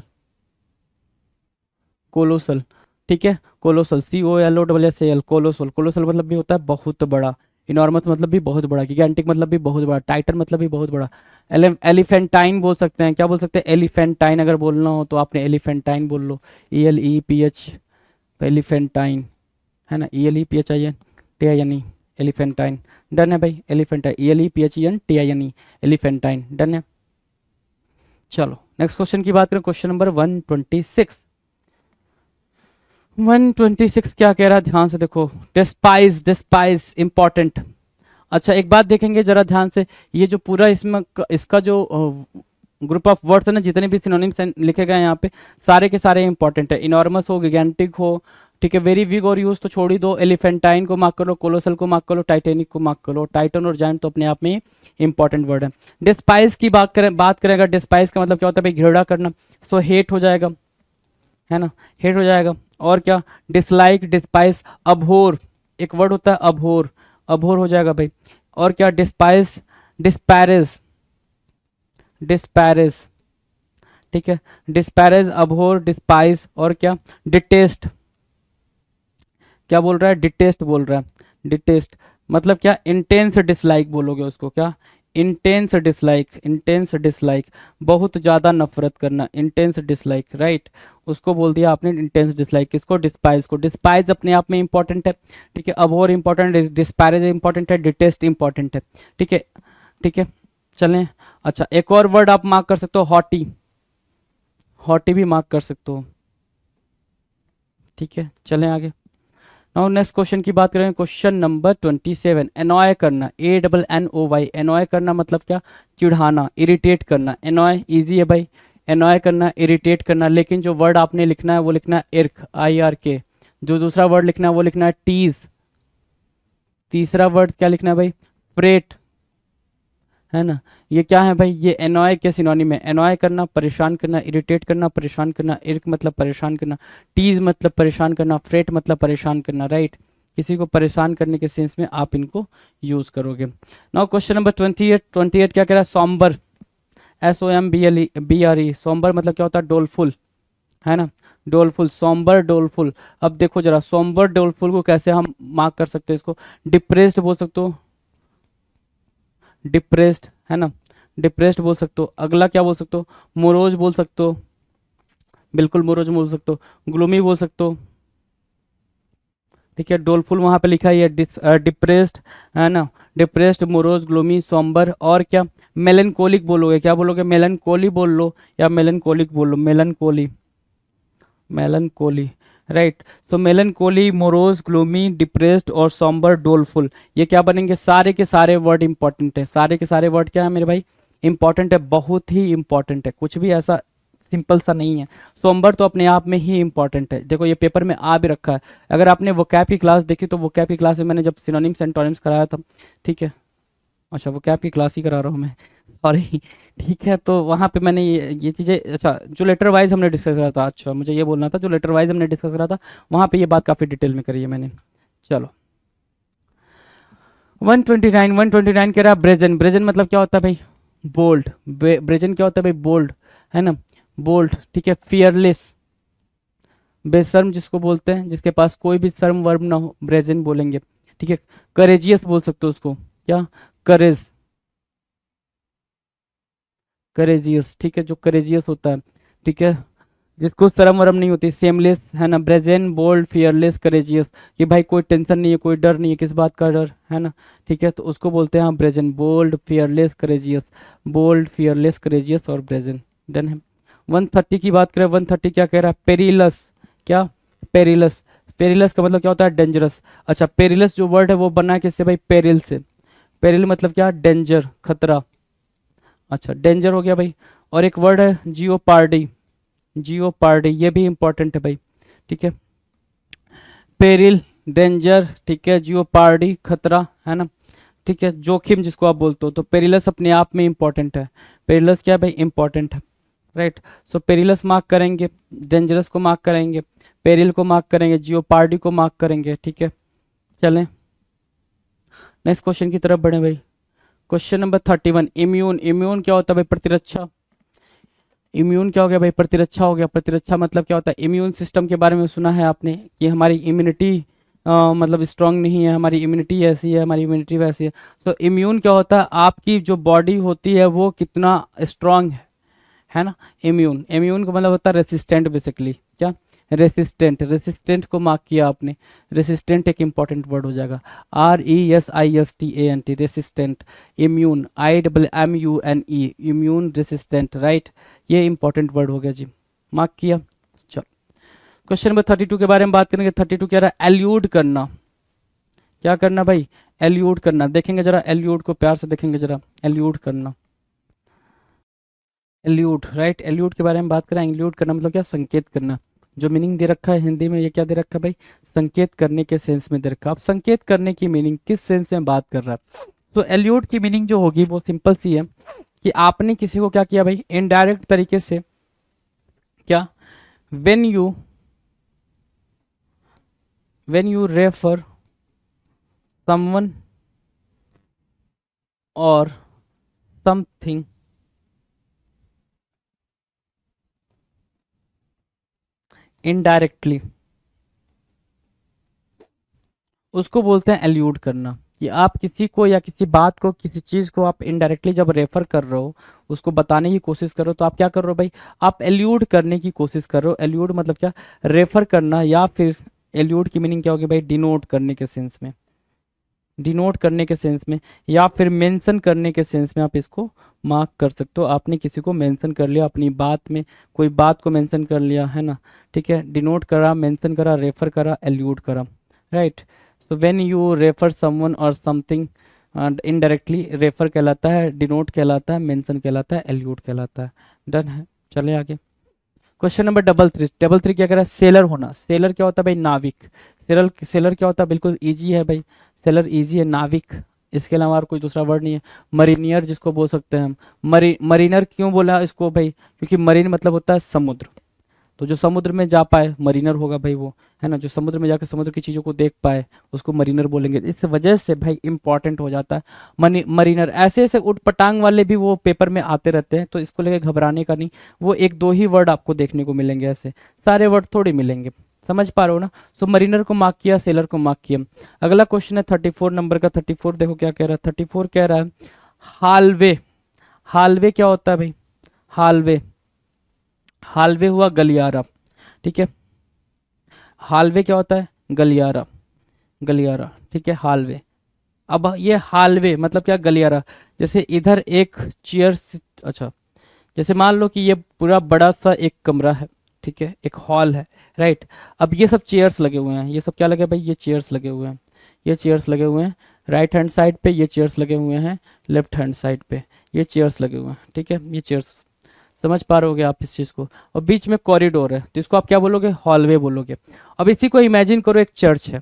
colossal. ठीक है, कोलोसल, COLOSSAL, कोलोसल, कोलोसल मतलब भी होता है बहुत बड़ा, इनॉर्मस मतलब भी बहुत बड़ा, गिगेंटिक मतलब भी बहुत बड़ा, टाइटन मतलब भी बहुत बड़ा, एलिफेंटाइन बोल सकते हैं, क्या बोल सकते हैं, एलिफेंटाइन, अगर बोलना हो तो आपने एलिफेंटाइन बोल लो, ELEPH, एलिफेंटाइन, है ना, ELEPHINTINE, एलिफेंटाइन। डन है भाई, एलिफेंटाइन, ELEPHENTINE, एलिफेंटाइन, डन है। चलो नेक्स्ट क्वेश्चन की बात करें, क्वेश्चन नंबर 126। 126 क्या कह रहा है, ध्यान से देखो, डिस्पाइज, डिस्पाइज इंपॉर्टेंट। अच्छा एक बात देखेंगे जरा ध्यान से, ये जो पूरा इसमें इसका जो ग्रुप ऑफ वर्ड्स है ना, जितने भी सिनोनिम्स लिखे गए हैं यहाँ पे, सारे के सारे इंपॉर्टेंट है, इनॉर्मस हो, गिगेंटिक हो, ठीक है, वेरी बिग और यूज तो छोड़ ही दो, एलिफेंटाइन को मार्क कर लो, कोलोसल को मार्क कर लो, टाइटेनिक को मार्क कर लो, टाइटन और जायंट तो अपने आप में इंपॉर्टेंट वर्ड है। डिस्पाइज की बात करें अगर, डिस्पाइज का मतलब क्या होता है भाई, घृणा करना, तो हेट हो जाएगा, है ना, हेट हो जाएगा। और क्या, डिसलाइक, डिस्पाइस, अबहोर, एक वर्ड होता है अबहोर, अबहोर हो जाएगा भाई। और क्या, डिस्पाइस, डिस्पैरेज, डिस्पैरेज, ठीक है, डिस्पैरेज, अबहोर, डिस्पाइस, और क्या, डिटेस्ट, क्या बोल रहा है, डिटेस्ट बोल रहा है, डिटेस्ट मतलब क्या, इंटेंस डिसलाइक बोलोगे उसको, क्या, इंटेंस डिसलाइक, इंटेंस डिसलाइक, बहुत ज़्यादा नफरत करना, इंटेंस डिसलाइक, राइट, उसको बोल दिया आपने इंटेंस डिसलाइक, किसको, डिस्पाइज को। डिस्पाइज अपने आप में इंपॉर्टेंट है, ठीक है, अबोर इंपॉर्टेंट है, डिस्पैरेज इंपॉर्टेंट है, डिटेस्ट इंपॉर्टेंट है, ठीक है, ठीक है, चलें। अच्छा एक और वर्ड आप मार्क कर सकते हो, हॉटी, हॉटी भी मार्क कर सकते हो, ठीक है, चलें आगे। नाउ नेक्स्ट क्वेश्चन की बात करें, क्वेश्चन नंबर 27, एनॉय करना, ANNOY, एनॉय करना मतलब क्या, चिढ़ाना, इरिटेट करना, एनॉय इजी है भाई, एनॉय करना, इरिटेट करना, लेकिन जो वर्ड आपने लिखना है वो लिखना है इर्क, IRK, जो दूसरा वर्ड लिखना है वो लिखना है टीज, तीसरा वर्ड क्या लिखना है भाई, फ्रेट, है ना, ये क्या है भाई, ये एनॉय के सिनोनिम है, एनॉय करना, परेशान करना, इरिटेट करना, परेशान करना, इर्क मतलब परेशान करना, टीज मतलब परेशान करना, फ्रेट मतलब परेशान करना, राइट, किसी को परेशान करने के सेंस में आप इनको यूज करोगे। नाउ क्वेश्चन नंबर 28, 28 क्या कह रहा है, सॉम्बर, SOMBRE, सॉम्बर मतलब क्या होता है, डोलफुल, है ना, डोलफुल, सॉम्बर डोलफुल। अब देखो जरा, सॉम्बर डोलफुल को कैसे हम मार्क कर सकते हैं, इसको डिप्रेस्ड बोल सकते हो, डिप्रेस्ड, है ना, डिप्रेस्ड बोल सकते हो। अगला क्या बोल सकते हो, मोरोज बोल सकते हो, बिल्कुल मोरोज बोल सकते हो, ग्लूमी बोल सकते हो, ठीक है, डोलफुल वहां पे लिखा है, डिप्रेस्ड, है ना, डिप्रेस्ड, मोरोज, ग्लूमी, सॉम्बर, और क्या, मेलनकोलिक बोलोगे, क्या बोलोगे, मेलनकोली बोल लो या मेलनकोलिक बोल लो, मेलनकोली, मेलनकोली, राइट। तो मेलनकोली, मोरोज, ग्लूमी, डिप्रेस्ड और सॉम्बर, डोलफुल, ये क्या बनेंगे, सारे के सारे वर्ड इंपॉर्टेंट है, सारे के सारे वर्ड क्या है मेरे भाई, इंपॉर्टेंट है, बहुत ही इंपॉर्टेंट है, कुछ भी ऐसा सिंपल सा नहीं है। सोमवार तो अपने आप में ही इंपॉर्टेंट है, देखो ये पेपर में आ भी रखा है, अगर आपने वोकैब की क्लास देखी तो वोकैब की क्लास में मैंने जब सिनोनिम्स एंटोनिम्स कराया था, ठीक है, अच्छा वोकैब की क्लास ही करा रहा हूँ मैं, सॉरी, ठीक है, तो वहाँ पे मैंने ये चीज़ें, अच्छा जो लेटर वाइज हमने डिस्कस करा था, अच्छा मुझे ये बोलना था, जो लेटर वाइज हमने डिस्कस करा था वहाँ पे ये बात काफ़ी डिटेल में करी है मैंने। चलो 129, 129 कह रहा है ब्रेजन, ब्रेजन मतलब क्या होता है भाई, बोल्ड, ब्रेजन क्या होता है भाई, बोल्ड, है ना, बोल्ड, ठीक है, फियरलेस, बेशर्म जिसको बोलते हैं, जिसके पास कोई भी शर्म वर्म ना हो, ब्रेजन बोलेंगे, ठीक है, करेजियस बोल सकते हो उसको, क्या, करेज, करेजियस, ठीक है, जो करेजियस होता है, ठीक है, जिसको शर्म वरम नहीं होती, सेमलेस, है ना, ब्रेजेन, बोल्ड, फियरलेस, करेजियस, कि भाई कोई टेंशन नहीं है, कोई डर नहीं है, किस बात का डर, है ना, ठीक है, तो उसको बोलते हैं हम brazen, bold, fearless, courageous, bold, fearless, courageous और ब्रेजन, डन है। 130 की बात करें, 130 क्या कह रहा है, पेरिलस, क्या, पेरिलस, पेरिलस का मतलब क्या होता है, डेंजरस। अच्छा पेरिलस जो वर्ड है वो बना है किससे भाई, पेरिल से, पेरिल मतलब क्या, डेंजर, खतरा, अच्छा डेंजर हो गया भाई। और एक वर्ड है जियोपार्डी, जियोपार्डी ये भी इंपॉर्टेंट है भाई, ठीक है, पेरिल, डेंजर, ठीक है, जियोपार्डी खतरा, है ना, ठीक है, जोखिम जिसको आप बोलते हो। तो पेरिलस अपने आप में इंपॉर्टेंट है, पेरिलस क्या है भाई, इंपॉर्टेंट है, राइट। सो पेरिलस मार्क करेंगे, डेंजरस को मार्क करेंगे, पेरिल को मार्क करेंगे, जियोपार्डी को मार्क करेंगे, ठीक है। चलें नेक्स्ट क्वेश्चन की तरफ बढ़े भाई। Question number 31, immune. इम्यून क्या होता है भाई, प्रतिरक्षा। इम्यून क्या हो गया भाई, प्रतिरक्षा हो गया। प्रतिरक्षा मतलब क्या होता है, इम्यून सिस्टम के बारे में सुना है आपने कि हमारी इम्यूनिटी मतलब स्ट्रांग नहीं है, हमारी इम्यूनिटी ऐसी है, हमारी इम्यूनिटी वैसी है। सो इम्यून क्या होता है, आपकी जो बॉडी होती है वो कितना स्ट्रांग है ना। इम्यून, इम्यून का मतलब होता है रेसिस्टेंट, बेसिकली क्या, रेसिस्टेंट। रेसिस्टेंट को मार्क किया आपने, रेसिस्टेंट एक इंपॉर्टेंट वर्ड हो जाएगा, RESISTANT, resistant. Immune, IMMUNE, immune resistant, right, ये इंपॉर्टेंट वर्ड हो गया जी, मार्क किया। चलो क्वेश्चन नंबर 32 के बारे में बात करेंगे। 32 क्या रहा है, एल्यूड करना। क्या करना भाई, एल्यूड करना। देखेंगे जरा एल्यूड को, प्यार से देखेंगे जरा, एल्यूड करना, एल्यूड, राइट। एल्यूड के बारे में बात करें, एल्यूड करना मतलब क्या, संकेत करना। जो मीनिंग दे रखा है हिंदी में, ये क्या दे रखा है भाई, संकेत करने के सेंस में दे रखा है। अब संकेत करने की मीनिंग किस सेंस में बात कर रहा है, तो एल्यूड की मीनिंग जो होगी वो सिंपल सी है कि आपने किसी को क्या किया भाई, इनडायरेक्ट तरीके से क्या, व्हेन यू रेफर समवन और समथिंग इनडायरेक्टली, उसको बोलते हैं एल्यूड करना। कि आप किसी को या किसी बात को, किसी चीज को आप इनडायरेक्टली जब रेफर कर रहे हो, उसको बताने की कोशिश कर रहे हो, तो आप क्या कर रहे हो भाई, आप एल्यूड करने की कोशिश कर रहे हो। एल्यूड मतलब क्या, रेफर करना, या फिर एल्यूड की मीनिंग क्या होगी भाई, डिनोट करने के सेंस में, डिनोट करने के सेंस में, या फिर मेंशन करने के सेंस में आप इसको मार्क कर सकते हो। आपने किसी को मेंशन कर लिया अपनी बात में, कोई बात को मेंशन कर लिया, है ना, ठीक है, डिनोट करा, मेंशन करा, रेफर करा, एल्यूड करा, right. So when you refer someone और समथिंग इनडायरेक्टली, रेफर कहलाता है, डिनोट कहलाता है, मेंशन कहलाता है, एल्यूड कहलाता है। डन है, चले आगे। Question number 33। डबल थ्री क्या कह रहा है, सेलर होना। सेलर क्या होता है भाई, नाविक। सेलर क्या होता है, बिल्कुल इजी है भाई, सेलर इजी है, नाविक, इसके अलावा और कोई दूसरा वर्ड नहीं है। मरीनियर जिसको बोल सकते हैं हम, मरीनर क्यों बोला इसको भाई, क्योंकि मरीन मतलब होता है समुद्र, तो जो समुद्र में जा पाए मरीनर होगा भाई वो, है ना, जो समुद्र में जाकर समुद्र की चीज़ों को देख पाए उसको मरीनर बोलेंगे। इस वजह से भाई इंपॉर्टेंट हो जाता है मरीनर। ऐसे ऐसे उटपटांग वाले भी वो पेपर में आते रहते हैं, तो इसको लेकर घबराने का नहीं, वो एक दो ही वर्ड आपको देखने को मिलेंगे, ऐसे सारे वर्ड थोड़ी मिलेंगे, समझ पा रहे हो ना। सो मरीनर को मार्क किया, सेलर को मार्क किया। अगला क्वेश्चन है 34 नंबर का। 34 देखो क्या कह रहा है, 34 कह रहा है हालवे। हालवे क्या होता है भाई, हालवे, हालवे हुआ गलियारा, ठीक है, हालवे क्या होता है, गलियारा, गलियारा, ठीक है, हालवे। अब ये हालवे मतलब क्या, गलियारा। जैसे इधर एक चेयर्स, अच्छा, जैसे मान लो कि ये पूरा बड़ा सा एक कमरा है, ठीक है, एक हॉल है, राइट। अब ये सब चेयर्स लगे हुए हैं, ये सब क्या लगे भाई, ये चेयर्स लगे हुए हैं, ये चेयर्स लगे हुए हैं राइट हैंड साइड पे, ये चेयर्स लगे हुए हैं लेफ्ट हैंड साइड पे, ये चेयर्स लगे हुए हैं, ठीक है, ये चेयर्स, समझ पा रहे होगे आप इस चीज़ को। और बीच में कॉरिडोर है, तो इसको आप क्या बोलोगे, हॉलवे बोलोगे। अब इसी को इमेजिन करो एक चर्च है,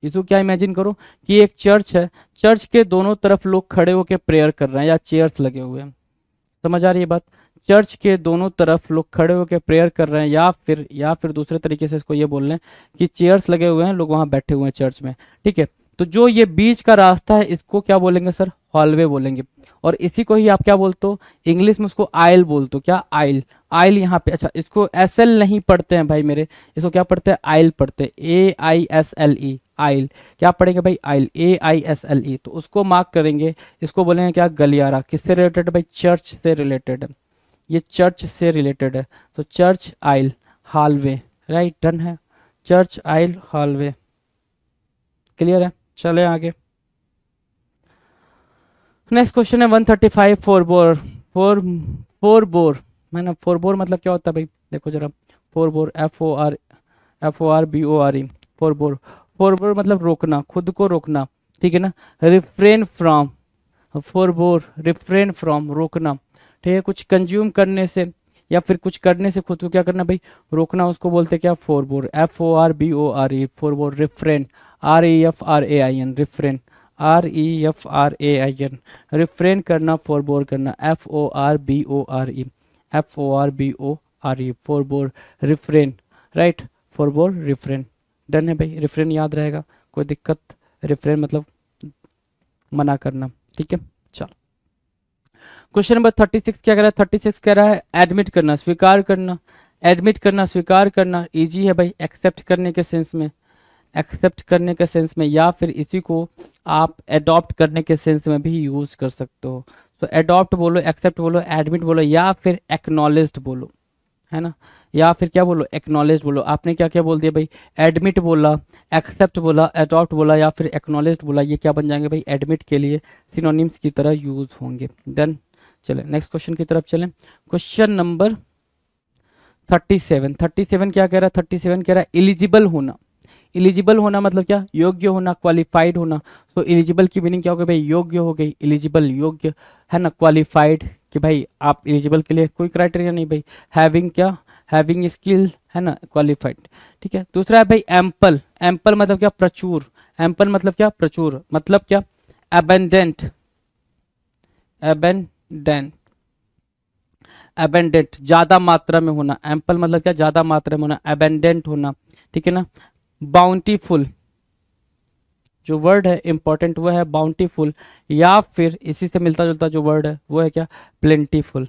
इसको क्या इमेजिन करो कि एक चर्च है, चर्च के दोनों तरफ लोग खड़े होकर प्रेयर कर रहे हैं या चेयर्स लगे हुए हैं, समझ आ रही है बात। चर्च के दोनों तरफ लोग खड़े होकर प्रेयर कर रहे हैं, या फिर दूसरे तरीके से इसको ये बोल रहे हैं कि चेयर्स लगे हुए हैं, लोग वहां बैठे हुए हैं चर्च में, ठीक है। तो जो ये बीच का रास्ता है इसको क्या बोलेंगे सर, हॉलवे बोलेंगे। और इसी को ही आप क्या बोलते हो, इंग्लिश में उसको आइल बोलते हो, क्या, आइल। आइल यहाँ पे, अच्छा, इसको एसएल नहीं पढ़ते हैं भाई मेरे, इसको क्या पढ़ते हैं, आइल पढ़ते हैं, AISLE, आइल। क्या पढ़ेंगे भाई, आइल, AISLE। तो उसको मार्क करेंगे, इसको बोलेंगे क्या, गलियारा। किससे रिलेटेड है भाई, चर्च से रिलेटेड है, ये चर्च से रिलेटेड है, तो चर्च आइल हॉलवे, राइट, डन है, चर्च आइल हॉलवे, क्लियर है। चले आगे, नेक्स्ट क्वेश्चन है 135। फोर बोर, मैंने फोर बोर मतलब क्या होता है भाई, देखो जरा, four bore, FORBORE, four bore मतलब रोकना, खुद को रोकना, ठीक है ना। Refrain from, four bore, refrain from, रोकना, ठीक है, कुछ कंज्यूम करने से या फिर कुछ करने से खुद को क्या करना भाई, रोकना, उसको बोलते क्या, forbore, FORBORE, forbore, refrain, REFRAIN, refrain, REFRAIN, refrain करना, फोरबोर करना, FORBORE, forbore, refrain, right, forbore, refrain. Done है भाई, रिफ्रेन याद रहेगा, कोई दिक्कत, रिफ्रेन मतलब मना करना, ठीक है। चलो क्वेश्चन नंबर 36 क्या कह रहा है, 36 कह रहा है एडमिट करना, स्वीकार करना, एडमिट करना, स्वीकार करना, इजी है भाई, एक्सेप्ट करने के सेंस में, एक्सेप्ट करने के सेंस में, या फिर इसी को आप एडॉप्ट करने के सेंस में भी यूज कर सकते हो। तो एडॉप्ट बोलो, एक्सेप्ट बोलो, एडमिट बोलो, या फिर एक्नॉलेज्ड बोलो, है ना, या फिर क्या बोलो, एक्नॉलेज बोलो। आपने क्या क्या बोल दिया भाई, एडमिट बोला, एक्सेप्ट बोला, अडॉप्ट बोला, या फिर एक्नॉलेज बोला, ये क्या बन जाएंगे भाई, एडमिट के लिए सिनोनिम्स की तरह यूज होंगे। डन, चले नेक्स्ट क्वेश्चन की तरफ चलें। क्वेश्चन नंबर 37, 37 क्या कह रहा है, 37 कह रहा है एलिजिबल होना, एलिजिबल होना मतलब क्या, योग्य होना, क्वालिफाइड होना। तो एलिजिबल की मीनिंग क्या हो गई भाई, योग्य हो गई, एलिजिबल योग्य है ना, क्वालिफाइड कि भाई आप एलिजिबल के लिए कोई क्राइटेरिया नहीं भाई, हैविंग क्या, हैविंग स्किल है ना, क्वालिफाइड, ठीक है। दूसरा है भाई एम्पल, एम्पल मतलब क्या, प्रचुर, एम्पल मतलब क्या, प्रचुर, मतलब क्या, एबेंडेंट, एबेंडेंट, एबेंडेंट ज्यादा मात्रा में होना, एम्पल मतलब क्या, ज्यादा मात्रा में होना, एबेंडेंट होना, ठीक है ना। बाउंटीफुल, जो वर्ड है इंपॉर्टेंट वो है बाउंटीफुल, या फिर इसी से मिलता जुलता जो वर्ड है वो है क्या, प्लेंटीफुल।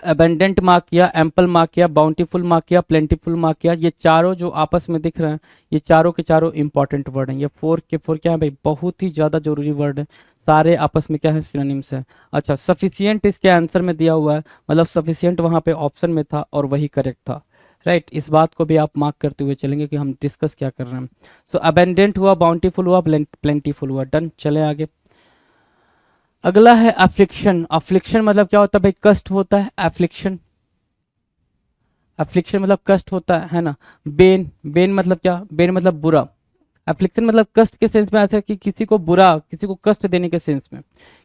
अबेंडेंट मार्क किया, एम्पल मार्क किया, बाउंटीफुल मार्क किया, प्लेंटीफुल मार्क किया, ये चारों जो आपस में दिख रहे हैं, ये चारों के चारों इंपॉर्टेंट वर्ड हैं। ये 4 के 4 क्या है भाई, बहुत ही ज्यादा जरूरी वर्ड है, सारे आपस में क्या है, सिनोनिम्स है। अच्छा, सफिशिएंट इसके आंसर में दिया हुआ है, मतलब सफिशिएंट वहां पे ऑप्शन में था और वही करेक्ट था, राइट। इस बात को भी आप मार्क करते हुए चलेंगे कि हम डिस्कस क्या कर रहे हैं। सो अबेंडेंट हुआ, बाउंटीफुल हुआ, प्लेंटीफुल हुआ। डन, चले आगे। अगला है अफ्लिक्शन, अफ्लिक्शन मतलब क्या होता है भाई, कष्ट होता है, एफ्लिक्शन, एफ्लिक्शन मतलब कष्ट होता है ना। बेन, बेन मतलब क्या, बेन मतलब बुरा, एफ्लिक्शन मतलब कष्ट के सेंस में, ऐसा कि किसी को बुरा, किसी को कष्ट देने के सेंस में,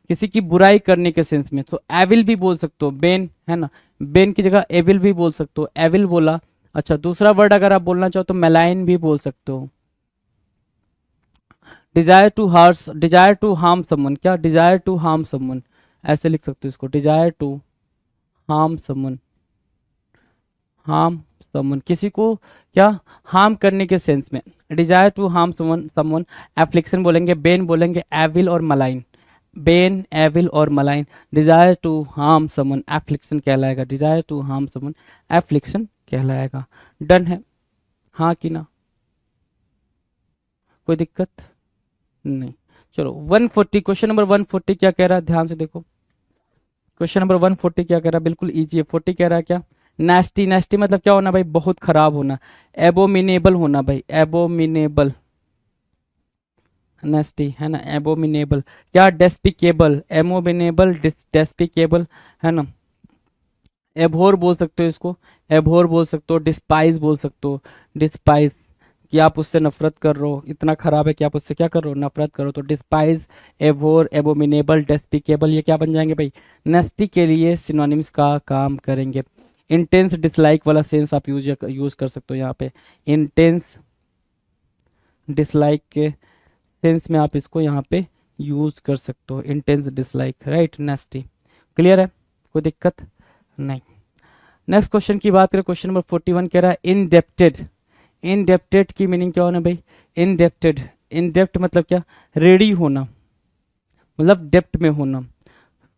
किसी की बुराई करने के सेंस में। तो एविल भी बोल सकते हो, बेन है ना, बेन की जगह एविल भी बोल सकते हो, एविल बोला। अच्छा, दूसरा वर्ड अगर आप बोलना चाहो तो मेलाइन भी बोल सकते हो। Desire to harm, desire to harm someone, क्या, डिजायर टू हार्म समवन, ऐसे लिख सकते हो इसको, desire to harm someone, harm someone, किसी को क्या, हार्म करने के सेंस में, desire to harm someone, someone. Affliction बोलेंगे, बेन बोलेंगे, एविल और मलाइन, बेन, एविल और malign. Desire to harm someone affliction कहलाएगा, desire to harm someone affliction कहलाएगा। डन है, हाँ कि ना, कोई दिक्कत नहीं। चलो 140, क्वेश्चन नंबर 140 क्या कह रहा है, ध्यान से देखो। क्वेश्चन नंबर 140 क्या कह रहा है, बिल्कुल इजी है। 40 कह रहा है क्या, नेस्टी, नेस्टी मतलब क्या होना भाई, बहुत खराब होना। एबोमिनेबल होना भाई, एबोमिनेबल, नेस्टी है ना, एबोमिनेबल। क्या, डेस्पिकेबल, एमोमिनेबल, डेस्पिकेबल है ना। एबोर बोल सकते हो इसको, एबोर बोल सकते हो, डिस्पाइज बोल सकते हो, डिस्पाइज कि आप उससे नफरत कर रहे हो, इतना खराब है कि आप उससे क्या कर रहे हो, नफरत करो। तो डिस्पाइज, एवोर, एबोमिनेबल, डेस्पिकेबल, ये क्या बन जाएंगे भाई, नेस्टी के लिए सिनोनिम्स का काम करेंगे। इंटेंस डिसलाइक वाला सेंस आप यूज कर सकते हो यहाँ पे, इंटेंस डिसलाइक के सेंस में आप इसको यहाँ पे यूज कर सकते हो, इंटेंस डिसलाइक, राइट, नेस्टी। क्लियर है, कोई दिक्कत नहीं। नेक्स्ट क्वेश्चन की बात करें, क्वेश्चन नंबर 41 कह रहा है इनडेप्टेड, इनडेप्टेड की मीनिंग क्या होना भाई, इनडेप्टेड, इनडेप्ट मतलब क्या, रेडी होना, मतलब डेप्ट में होना,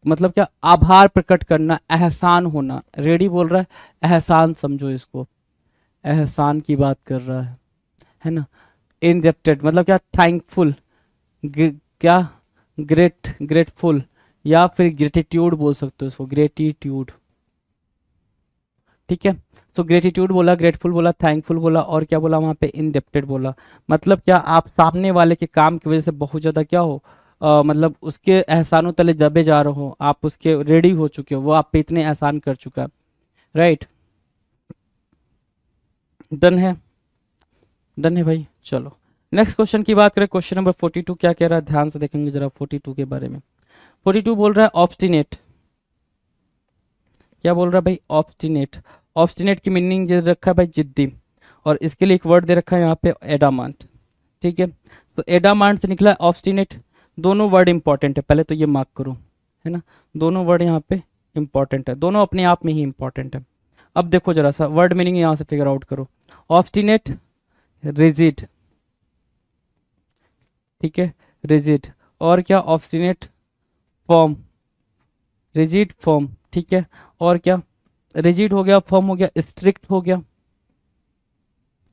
मतलब क्या, आभार प्रकट करना, एहसान होना। रेडी बोल रहा है, एहसान समझो इसको, एहसान की बात कर रहा है ना। इनडेप्टेड मतलब क्या, थैंकफुल, क्या, ग्रेट, ग्रेटफुल, या फिर ग्रेटिट्यूड बोल सकते हो इसको, ग्रेटिट्यूड, ठीक है। तो ग्रेटिट्यूड बोला, ग्रेटफुल बोला, थैंकफुल बोला, और क्या बोला वहां पे, इनडेप्टेड बोला। मतलब क्या, आप सामने वाले के काम की वजह से बहुत ज्यादा क्या हो, मतलब उसके एहसानों तले दबे जा रहे हो, आप उसके रेडी हो चुके हो, वो आप पे इतने एहसान कर चुका है, राइट। डन है, डन है भाई। चलो नेक्स्ट क्वेश्चन की बात करें, क्वेश्चन नंबर 42 क्या कह रहा है, ध्यान से देखेंगे जरा 42 के बारे में। 42 बोल रहा है ऑब्स्टिनेट, क्या बोल रहा है भाई, ऑब्स्टिनेट। ऑब्स्टिनेट की मीनिंग दे रखा है भाई जिद्दी, और इसके लिए एक वर्ड दे रखा है यहाँ पे एडामांट। ठीक है, तो एडामांट से निकला ऑब्स्टिनेट। दोनों वर्ड इंपॉर्टेंट है, पहले तो ये मार्क करो, है ना, दोनों वर्ड यहाँ पे इंपॉर्टेंट है, दोनों अपने आप में ही इंपॉर्टेंट है। अब देखो जरा सा वर्ड मीनिंग यहाँ से फिगर आउट करो। ऑब्स्टिनेट, रिजिड, ठीक है, रिजिड, और क्या, ऑब्स्टिनेट, फॉर्म, रिजिड फॉर्म, ठीक है, और क्या, रिजिड हो गया, फॉर्म हो गया, स्ट्रिक्ट हो गया,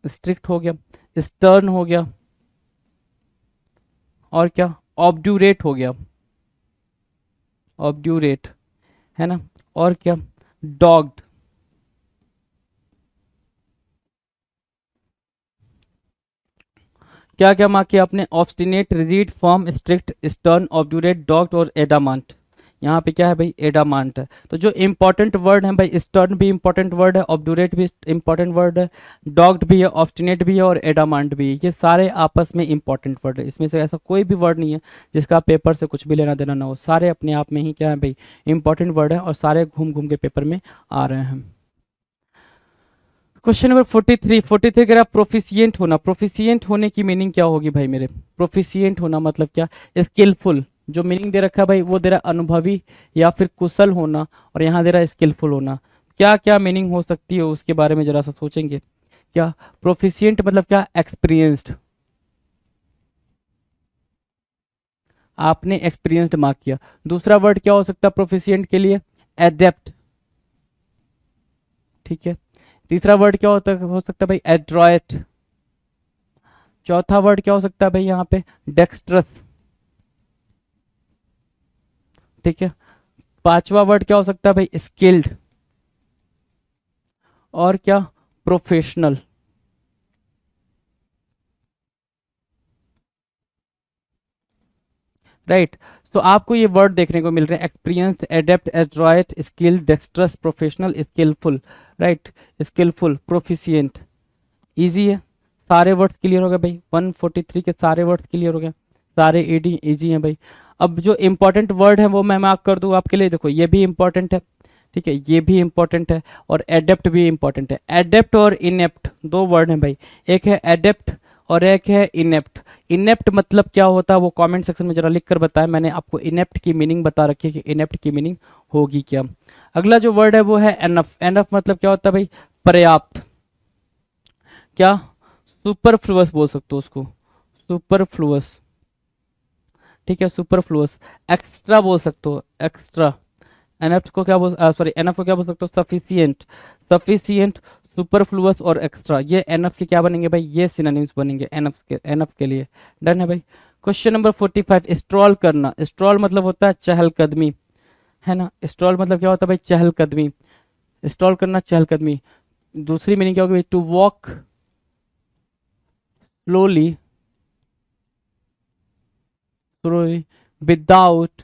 स्ट्रिक्ट हो गया, स्टर्न हो गया, और क्या, ऑब्ड्यूरेट हो गया, ऑब्ड्यूरेट, है ना, और क्या, डॉग्ड, क्या क्या मार्क किया आपने, obstinate, rigid, firm, strict, stern, obdurate, dogged और एडामांट। यहाँ पे क्या है भाई, एडामांट है। तो जो इंपॉर्टेंट वर्ड है भाई, स्टर्न भी इंपॉर्टेंट वर्ड है, ऑब्ड्यूरेट भी इंपॉर्टेंट वर्ड है, डॉग्ड भी है, ऑब्स्टिनेट भी है और एडामांट भी है। ये सारे आपस में इंपॉर्टेंट वर्ड है, इसमें से ऐसा कोई भी वर्ड नहीं है जिसका पेपर से कुछ भी लेना देना ना हो। सारे अपने आप में ही क्या है भाई, इंपॉर्टेंट वर्ड है, और सारे घूम घूम के पेपर में आ रहे हैं। क्वेश्चन नंबर 43 कह रहा प्रोफिशिएंट होना। प्रोफिशिएंट होने की मीनिंग क्या होगी भाई मेरे, प्रोफिशिएंट होना मतलब क्या, स्किलफुल। जो मीनिंग दे रखा है भाई वो दे रहा अनुभवी या फिर कुशल होना, और यहाँ दे रहा स्किलफुल होना। क्या क्या मीनिंग हो सकती है उसके बारे में जरा सा सोचेंगे। क्या प्रोफिशिएंट मतलब क्या, एक्सपीरियंस्ड, आपने एक्सपीरियंस्ड मार्क किया। दूसरा वर्ड क्या हो सकता है प्रोफिशिएंट के लिए, एडेप्ट, ठीक है। तीसरा वर्ड क्या हो सकता है भाई, एड्रॉयट। चौथा वर्ड क्या हो सकता है भाई यहाँ पे, डेक्स्ट्रस, ठीक है। पांचवा वर्ड क्या हो सकता है भाई, स्किल्ड, और क्या, प्रोफेशनल। राइट, तो आपको ये वर्ड देखने को मिल रहे हैं, experienced, adept, adroit, skilled, dexterous, professional, skilful. Right, skilful, proficient, easy है। सारे वर्ड्स क्लियर हो गए भाई, 143 के सारे वर्ड्स क्लियर हो गए, सारे एडी इजी हैं भाई। अब जो इंपॉर्टेंट वर्ड है वो मैं मार्क कर दूं आपके लिए। देखो ये भी इंपॉर्टेंट है, ठीक है, ये भी इंपॉर्टेंट है, और एडेप्ट भी इंपॉर्टेंट है। एडेप्ट और इनेप्ट दो वर्ड हैं भाई, एक है एडेप्ट और एक है इनेप्ट। इनेप्ट मतलब क्या होता है वो कमेंट सेक्शन में जरा लिख कर बताएं। मैंने आपको इनेप्ट की मीनिंग बता रखी है कि इनेप्ट की मीनिंग होगी क्या। अगला जो वर्ड है वो है एनफ। एनफ मतलब क्या होता है भाई, पर्याप्त, क्या, सुपरफ्लुअस बोल सकते हो उसको, सुपरफ्लुअस, ठीक है, सुपरफ्लुअस। एक्स्ट्रा बोल सकते हो, एक्स्ट्रा। एनएफ को क्या बोल, सॉरी, एनएफ को क्या बोल सकते हो, सफिशिएंट, सफिशिएंट, सुपरफ्लुअस और एक्स्ट्रा। ये एनएफ के क्या बनेंगे भाई, ये सिनोनिम्स बनेंगे एनएफ के लिए। डन है भाई। क्वेश्चन नंबर 45, स्ट्रॉल करना। स्ट्रॉल मतलब होता है चहलकदमी, है ना। स्ट्रॉल मतलब क्या होता है भाई, चहलकदमी, स्ट्रॉल करना, चहलकदमी। दूसरी मीनिंग क्या होगी भाई, to walk slowly, slowly, without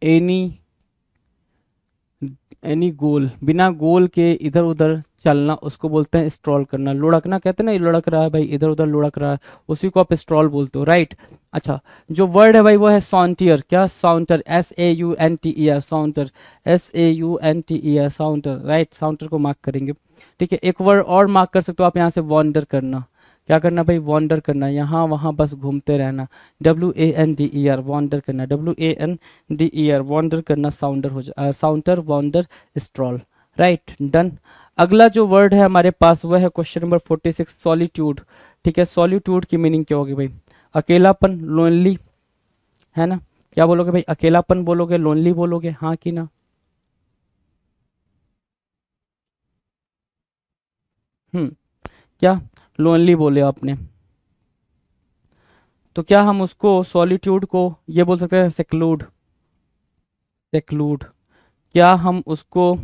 any any goal, बिना गोल के इधर उधर चलना, उसको बोलते हैं स्ट्रॉल करना। लुढ़कना कहते हैं ना, ये लुढ़क रहा है भाई, इधर उधर लुढ़क रहा है, उसी को आप स्ट्रॉल बोलते हो। राइट, अच्छा, जो वर्ड है भाई वो है सॉन्टियर। क्या, साउंटर, SAUNTER, साउंटर, SAUNTER, साउंटर। राइट, साउंटर को मार्क करेंगे, ठीक है। एक वर्ड और मार्क कर सकते हो आप यहाँ से, वॉन्डर करना। क्या करना भाई, वॉन्डर करना, यहाँ वहाँ बस घूमते रहना, WANDER, वॉन्डर करना, WANDER, वॉन्डर करना, साउंडर हो जा, साउंटर, वॉन्डर, स्ट्रॉल। Right, done. अगला जो वर्ड है हमारे पास वह है क्वेश्चन नंबर 46, सॉलिट्यूड। ठीक है, सॉलिट्यूड की मीनिंग क्या होगी भाई, अकेलापन, लोनली, है ना। क्या बोलोगे भाई, अकेलापन बोलोगे, लोनली बोलोगे, हाँ कि ना। क्या, लोनली बोले आपने, तो क्या हम उसको सॉलिट्यूड को ये बोल सकते हैं, सेक्लूड, सेक्लूड। क्या हम उसको,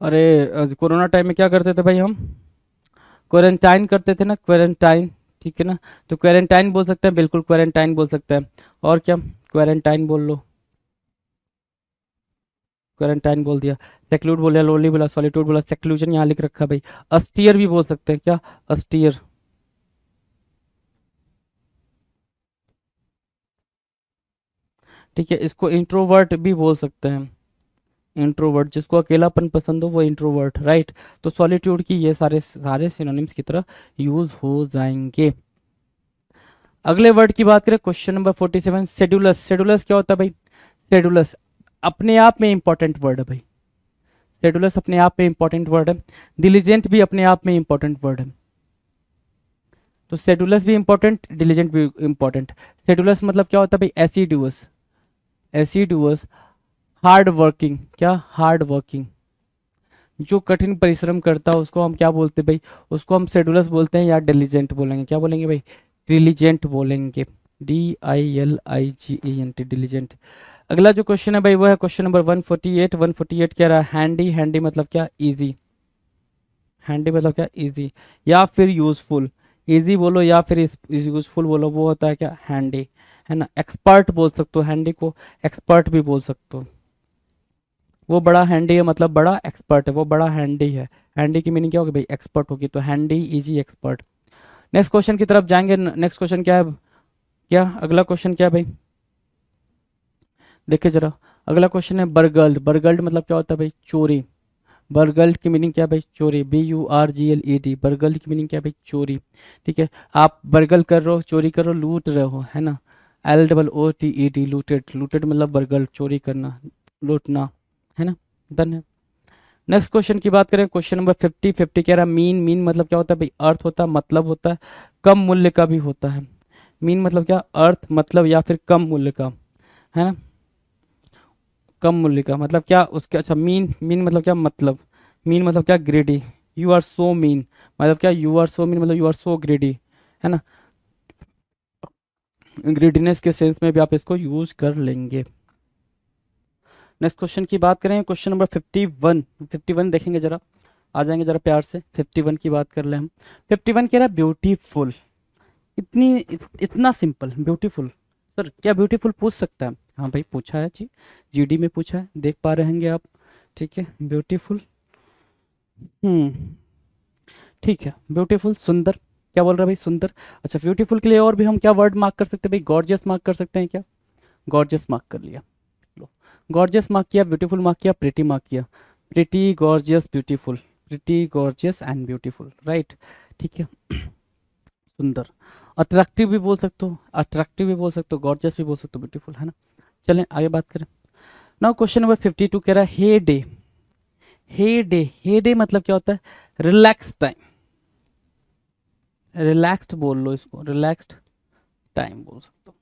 अरे कोरोना टाइम में क्या करते थे भाई हम, क्वारंटाइन करते थे ना, क्वारंटाइन, ठीक है ना। तो क्वारंटाइन बोल सकते हैं, बिल्कुल क्वारंटाइन बोल सकते हैं। और क्या, क्वारंटाइन बोल लो, क्वारंटाइन बोल दिया। सेक्लूड बोला, लोनली बोला, सॉलिट्यूड बोला, सेक्लूजन यहाँ लिख रखा है भाई। अस्टियर भी बोल सकते हैं, क्या, अस्टियर, ठीक है। इसको इंट्रोवर्ट भी बोल सकते हैं, इंट्रोवर्ट, जिसको अकेलापन पसंद हो वो इंट्रोवर्ट, राइट। तो सॉलिट्यूड की ये सारे सारे सिनोनिम्स की तरह यूज हो जाएंगे। अगले वर्ड की बात करें, क्वेश्चन नंबर 47, शेड्यूलस। शेड्यूलस क्या होता है भाई? शेड्यूलस अपने आप में इंपॉर्टेंट वर्ड है भाई। शेड्यूलस अपने आप में इंपॉर्टेंट वर्ड है। डिलीजेंट भी अपने आप में इंपॉर्टेंट वर्ड है। तो शेड्यूलस भी इंपॉर्टेंट, डिलीजेंट भी इंपॉर्टेंट। शेड्यूलस मतलब क्या होता है भाई? एसिडुअस, एसिडुअस, हार्ड वर्किंग। क्या? हार्ड वर्किंग, जो कठिन परिश्रम करता है उसको हम क्या बोलते हैं भाई? उसको हम शेड्यूलस बोलते हैं या डिलीजेंट बोलेंगे? क्या बोलेंगे भाई? डिलीजेंट बोलेंगे, DILIGENT, डिलीजेंट। अगला जो क्वेश्चन है भाई वो है क्वेश्चन नंबर 148। 148 कह रहा है हैंडी। हैंडी मतलब क्या? इजी। हैंडी मतलब क्या? इजी या फिर यूजफुल। इजी बोलो या फिर यूजफुल बोलो, वो होता है क्या? हैंडी, है ना। एक्सपर्ट बोल सकते हो हैंडी को, एक्सपर्ट भी बोल सकते हो। वो बड़ा हैंडी है मतलब बड़ा एक्सपर्ट है, वो बड़ा हैंडी है। हैंडी की मीनिंग क्या होगी भाई? एक्सपर्ट होगी। तो handy, easy, expert. Next question की तरफ जाएंगे। नेक्स्ट क्वेश्चन क्या है? क्या अगला क्वेश्चन क्या है भाई? देखिए जरा, अगला क्वेश्चन है बर्गल्ड। बर्गल्ड मतलब क्या होता है भाई? चोरी। बर्गल्ड की मीनिंग क्या है भाई? चोरी, BURGLED। बर्गल्ड की मीनिंग क्या है भाई? चोरी। ठीक है, आप बर्गल कर रहे हो, चोरी कर रहे हो, लूट रहे हो, है ना। LOOTED, looted. लूटेड मतलब बर्गल, चोरी करना, लूटना, है ना। डन है। नेक्स्ट क्वेश्चन की बात करें, क्वेश्चन नंबर 50। 50 कह रहा है मीन। मीन मतलब क्या होता है भाई? अर्थ होता है, मतलब होता है, कम मूल्य का भी होता है। मीन मतलब क्या? अर्थ, मतलब या फिर कम मूल्य का, है ना। कम मूल्य का मतलब क्या उसके? अच्छा, मीन, मीन मतलब क्या? मतलब। मीन मतलब क्या? Greedy. You are so mean मतलब क्या? यू आर सो मीन मतलब यू आर सो ग्रेडी, है ना। ग्रेडीनेस के सेंस में भी आप इसको यूज कर लेंगे। नेक्स्ट क्वेश्चन की बात करें, क्वेश्चन नंबर 51। 51 देखेंगे जरा, आ जाएंगे जरा प्यार से। 51 की बात कर ले हम। 51 कह रहा है ब्यूटीफुल। इतना सिंपल, ब्यूटीफुल। सर क्या ब्यूटीफुल पूछ सकता है? हाँ भाई पूछा है जी, GD में पूछा है, देख पा रहे होंगे आप। ठीक है, ब्यूटीफुल। ठीक है, ब्यूटीफुल, सुंदर। क्या बोल रहा है भाई? सुंदर। अच्छा, ब्यूटीफुल के लिए और भी हम क्या वर्ड मार्क कर सकते हैं भाई? गॉर्जियस मार्क कर सकते हैं क्या? गॉर्जियस मार्क कर लिया। लो, गॉर्जियस मार्क किया, ब्यूटीफुल मार्क किया, प्रिटी मार्क किया। Pretty, gorgeous, beautiful. Pretty, gorgeous and beautiful, right. ठीक है, सुंदर। अट्रैक्टिव भी बोल सकते हो, अट्रैक्टिव भी बोल सकते हो, गॉर्जियस भी बोल सकते हो, ब्यूटीफुल, है ना। चलें आगे बात करें। नाउ क्वेश्चन नंबर 52 कह रहा है हे डे। हे डे, हे डे मतलब क्या होता है? Relax time. रिलैक्स्ड बोल लो इसको, रिलैक्स्ड टाइम बोल सकते हो,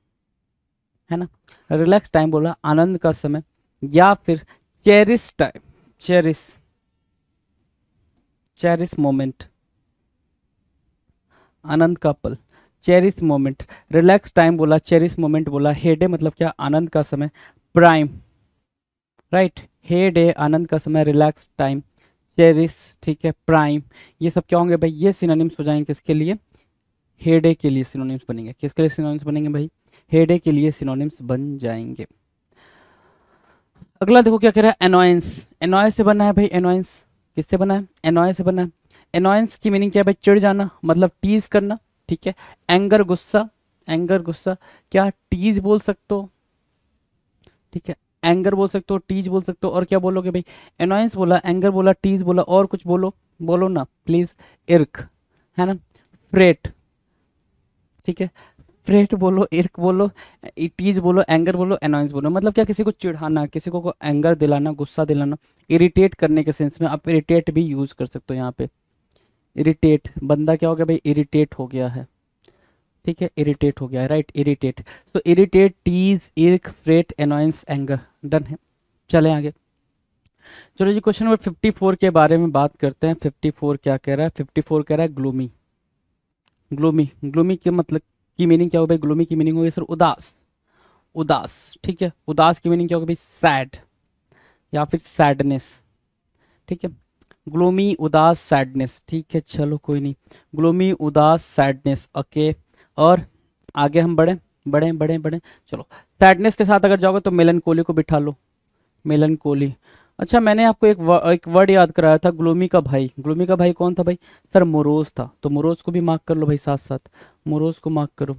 है ना। रिलैक्स टाइम बोला, आनंद का समय, या फिर cherish time. Cherish, cherish moment, आनंद का पल, चेरिस मोमेंट। रिलैक्स टाइम बोला, चेरिस मोमेंट बोला। हे डे मतलब क्या? आनंद का समय। Prime, right. हे डे आनंद का समय, रिलैक्स टाइम, चेरिस, ठीक है, प्राइम। ये सब क्या होंगे भाई? ये सिनोनिम्स हो जाएंगे किसके लिए? हे डे के लिए सिनोनिम्स बनेंगे। किसके लिए सिनोनिम्स बनेंगे भाई? हे डे के लिए सिनोनिम्स बन जाएंगे। अगला देखो क्या कह रहा है, एनॉयंस। एनॉयंस से बना है भाई, एनॉयंस किससे बना है? एनॉयंस से बना है। एनॉयंस की मीनिंग क्या है भाई? चिढ़ जाना, मतलब टीज करना, ठीक है। एंगर, गुस्सा, एंगर, गुस्सा। क्या? टीज बोल सकते हो, ठीक है। एंगर बोल सकते हो, टीज बोल सकते हो, और क्या बोलोगे भाई? एनॉयंस बोला, एंगर बोला, टीज बोला, और कुछ बोलो, बोलो ना प्लीज। इर्क, है ना। फ्रेट, ठीक है। फ्रेट बोलो, इर्क बोलो, टीज बोलो, एंगर बोलो, एनॉयंस बोलो। मतलब क्या? किसी को चिढ़ाना, किसी को एंगर दिलाना, गुस्सा दिलाना, इरिटेट करने के सेंस में आप इरिटेट भी यूज कर सकते हो यहाँ पे। इरिटेट, बंदा क्या हो गया भाई? इरिटेट हो गया है, ठीक है, इरिटेट हो गया है, राइट। इरिटेट, तो irritate, tease, irk, fret, annoyance, anger. Done है, चलें आगे। चलो जी, क्वेश्चन नंबर 54 के बारे में बात करते हैं। 54 क्या कह रहा है? 54 कह रहा है ग्लूमी। ग्लूमी, ग्लूमी के मतलब की मीनिंग क्या हो भाई? ग्लूमी की मीनिंग होगी सर उदास, उदास, ठीक है। उदास की मीनिंग क्या होगी भाई? सैड या फिर सैडनेस, ठीक है। ग्लूमी, उदास, सैडनेस, ठीक है, चलो कोई नहीं। ग्लूमी, उदास, सैडनेस, ओके। और आगे हम बढ़े, बढ़े, बढ़े, बढ़े। चलो, सैडनेस के साथ अगर जाओगे तो मेलनकोली को बिठा लो, मेलनकोली। अच्छा, मैंने आपको एक वर्ड याद कराया था, ग्लूमी का भाई। ग्लूमी का भाई कौन था भाई? सर मोरोज था। तो मोरोज को भी मार्क कर लो भाई, साथ साथ मोरोज को मार्क करो।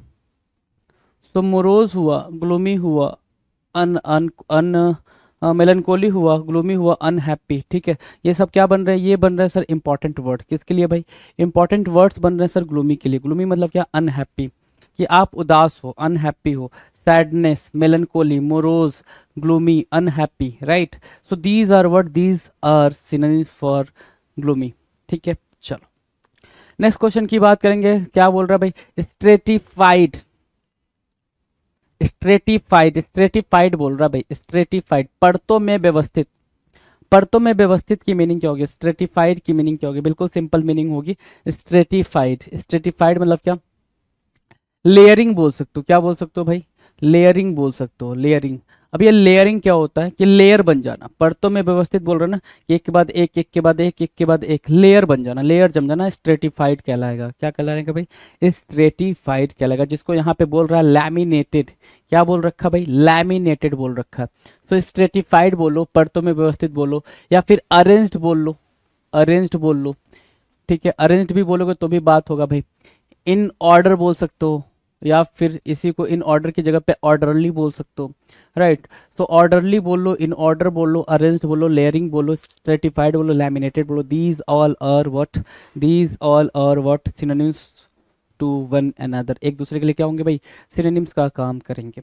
तो मोरोज हुआ, ग्लूमी हुआ, अन अन अन मेलनकोली हुआ, ग्लूमी हुआ, अनहैप्पी, ठीक है। ये सब क्या बन रहे हैं, ये बन रहे हैं सर इंपॉर्टेंट वर्ड। किसके लिए भाई, इंपॉर्टेंट वर्ड्स बन रहे हैं सर ग्लूमी के लिए। ग्लूमी मतलब क्या, अनहैप्पी, कि आप उदास हो, अनहैप्पी हो। Sadness, melancholy, morose, gloomy, unhappy, right. So these are word, these are synonyms for gloomy, ठीक है। चलो नेक्स्ट क्वेश्चन की बात करेंगे। क्या बोल रहा है भाई, स्ट्रेटिफाइड, स्ट्रेटिफाइड, स्ट्रेटिफाइड बोल रहा है भाई, स्ट्रेटिफाइड, परतों में व्यवस्थित। परतों में व्यवस्थित की मीनिंग क्या होगी, स्ट्रेटिफाइड की मीनिंग क्या होगी, बिल्कुल सिंपल मीनिंग होगी स्ट्रेटिफाइड। स्ट्रेटिफाइड मतलब क्या, लेयरिंग बोल सकते हो। क्या बोल सकते हो भाई, लेयरिंग बोल सकते हो, लेयरिंग। अब ये लेयरिंग क्या होता है कि लेयर बन जाना, परतों में व्यवस्थित बोल रहे ना, कि एक के बाद एक, एक के बाद एक, एक के बाद एक, लेयर बन जाना, लेयर जम जाना, स्ट्रेटिफाइड कहलाएगा। क्या कहलाएगा भाई, स्ट्रेटिफाइड कहलाएगा। जिसको यहाँ पे बोल रहा है लैमिनेटेड, क्या बोल रखा भाई, लैमिनेटेड बोल रखा। तो स्ट्रेटिफाइड बोलो, परतों में व्यवस्थित बोलो, या फिर अरेंज्ड बोल लो, अरेंज्ड बोल लो, ठीक है। अरेंज्ड भी बोलोगे तो भी बात होगा भाई। इन ऑर्डर बोल सकते हो, या फिर इसी को इन ऑर्डर की जगह पे ऑर्डरली बोल सकते हो, राइट। तो ऑर्डरली बोलो, इन ऑर्डर बोलो, अरेंज्ड बोलो, लेयरिंग बोलो, स्ट्रेटिफाइड बोलो, लैमिनेटेड बोलो। These all are what, these all are what synonyms to one another. एक दूसरे के लिए क्या होंगे भाई, सिनोनिम्स का काम करेंगे।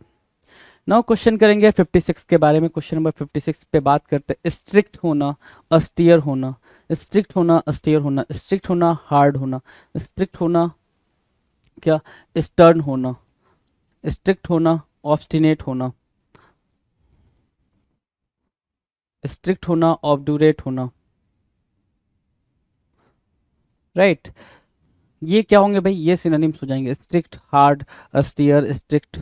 नाउ क्वेश्चन करेंगे 56 के बारे में। क्वेश्चन नंबर 56 पे बात करते हैं, स्ट्रिक्ट होना, अस्टियर होना, स्ट्रिक्ट होना, अस्टियर होना, स्ट्रिक्ट होना, हार्ड होना, स्ट्रिक्ट होना क्या, स्टर्न होना, स्ट्रिक्ट होना, ऑब्स्टिनेट होना, स्ट्रिक्ट होना, ऑब्डूरेट होना, राइट। ये क्या होंगे भाई, ये सिनोनिम्स हो जाएंगे, स्ट्रिक्ट, हार्ड, अस्टियर, स्ट्रिक्ट,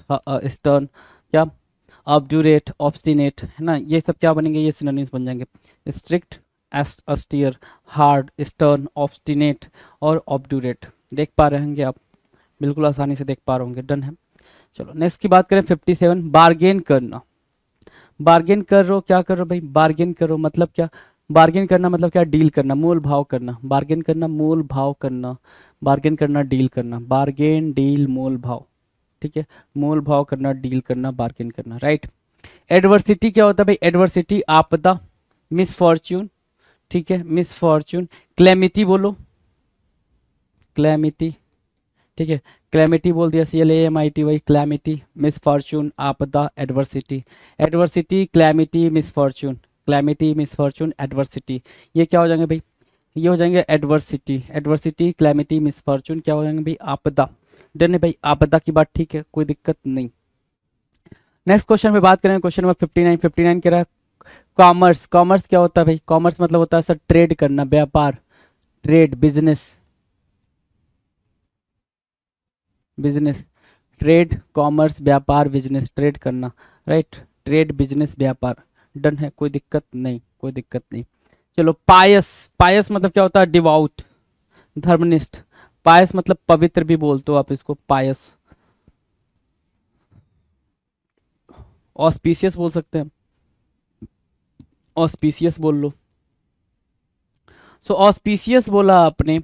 स्टर्न, क्या, ऑब्डूरेट, ऑब्स्टिनेट, है ना। ये सब क्या बनेंगे, ये सिनोनिम्स बन जाएंगे, स्ट्रिक्ट, अस्टियर, हार्ड, स्टर्न, ऑब्स्टिनेट और ऑब्डूरेट। देख पा रहे होंगे आप, बिल्कुल आसानी से देख पा रहे होंगे। डन है। चलो नेक्स्ट की बात करें 57, बार्गेन करना। बार्गेन कर रहे हो, क्या कर रहे हो भाई, बार्गेन करो मतलब क्या, बार्गेन करना मतलब क्या, डील करना, मोल भाव करना। बार्गेन करना, मोल भाव करना, बार्गेन करना, डील करना, बार्गेन, डील, मोल भाव, ठीक है। मोल भाव करना, डील करना, बार्गेन करना, राइट। एडवर्सिटी क्या होता है भाई, एडवर्सिटी आपदा, मिसफॉर्च्यून, ठीक है, मिसफॉर्च्यून। क्लेमिटी बोलो, क्लेमिटी, ठीक है, क्लैमिटी बोल दिया, CLAMITY भाई, क्लैमिटी, मिसफॉर्च्यून, आपदा, adversity, adversity, calamity, misfortune, calamity, misfortune, adversity. ये क्या हो जाएंगे भाई, ये हो जाएंगे एडवर्सिटी, एडवर्सिटी, क्लैमिटी, मिसफॉर्च्यून, क्या हो जाएंगे भाई, आपदा। डन है भाई, आपदा की बात ठीक है, कोई दिक्कत नहीं। नेक्स्ट क्वेश्चन में बात करें, क्वेश्चन नंबर 59। 59 कह रहा है कॉमर्स। कॉमर्स क्या होता है भाई, कॉमर्स मतलब होता है सर ट्रेड करना, व्यापार, trade, business, business, trade, commerce, व्यापार, बिजनेस, ट्रेड करना, राइट। ट्रेड, बिजनेस, व्यापार। डन है, कोई दिक्कत नहीं, कोई दिक्कत नहीं। चलो पायस, पायस मतलब क्या होता है, डिवाउट, धर्मनिष्ठ। पायस मतलब पवित्र भी बोलते हो आप इसको, पायस। ऑस्पिशियस बोल सकते हैं, ऑस्पिशियस बोल लो। सो ऑस्पिशियस बोला आपने,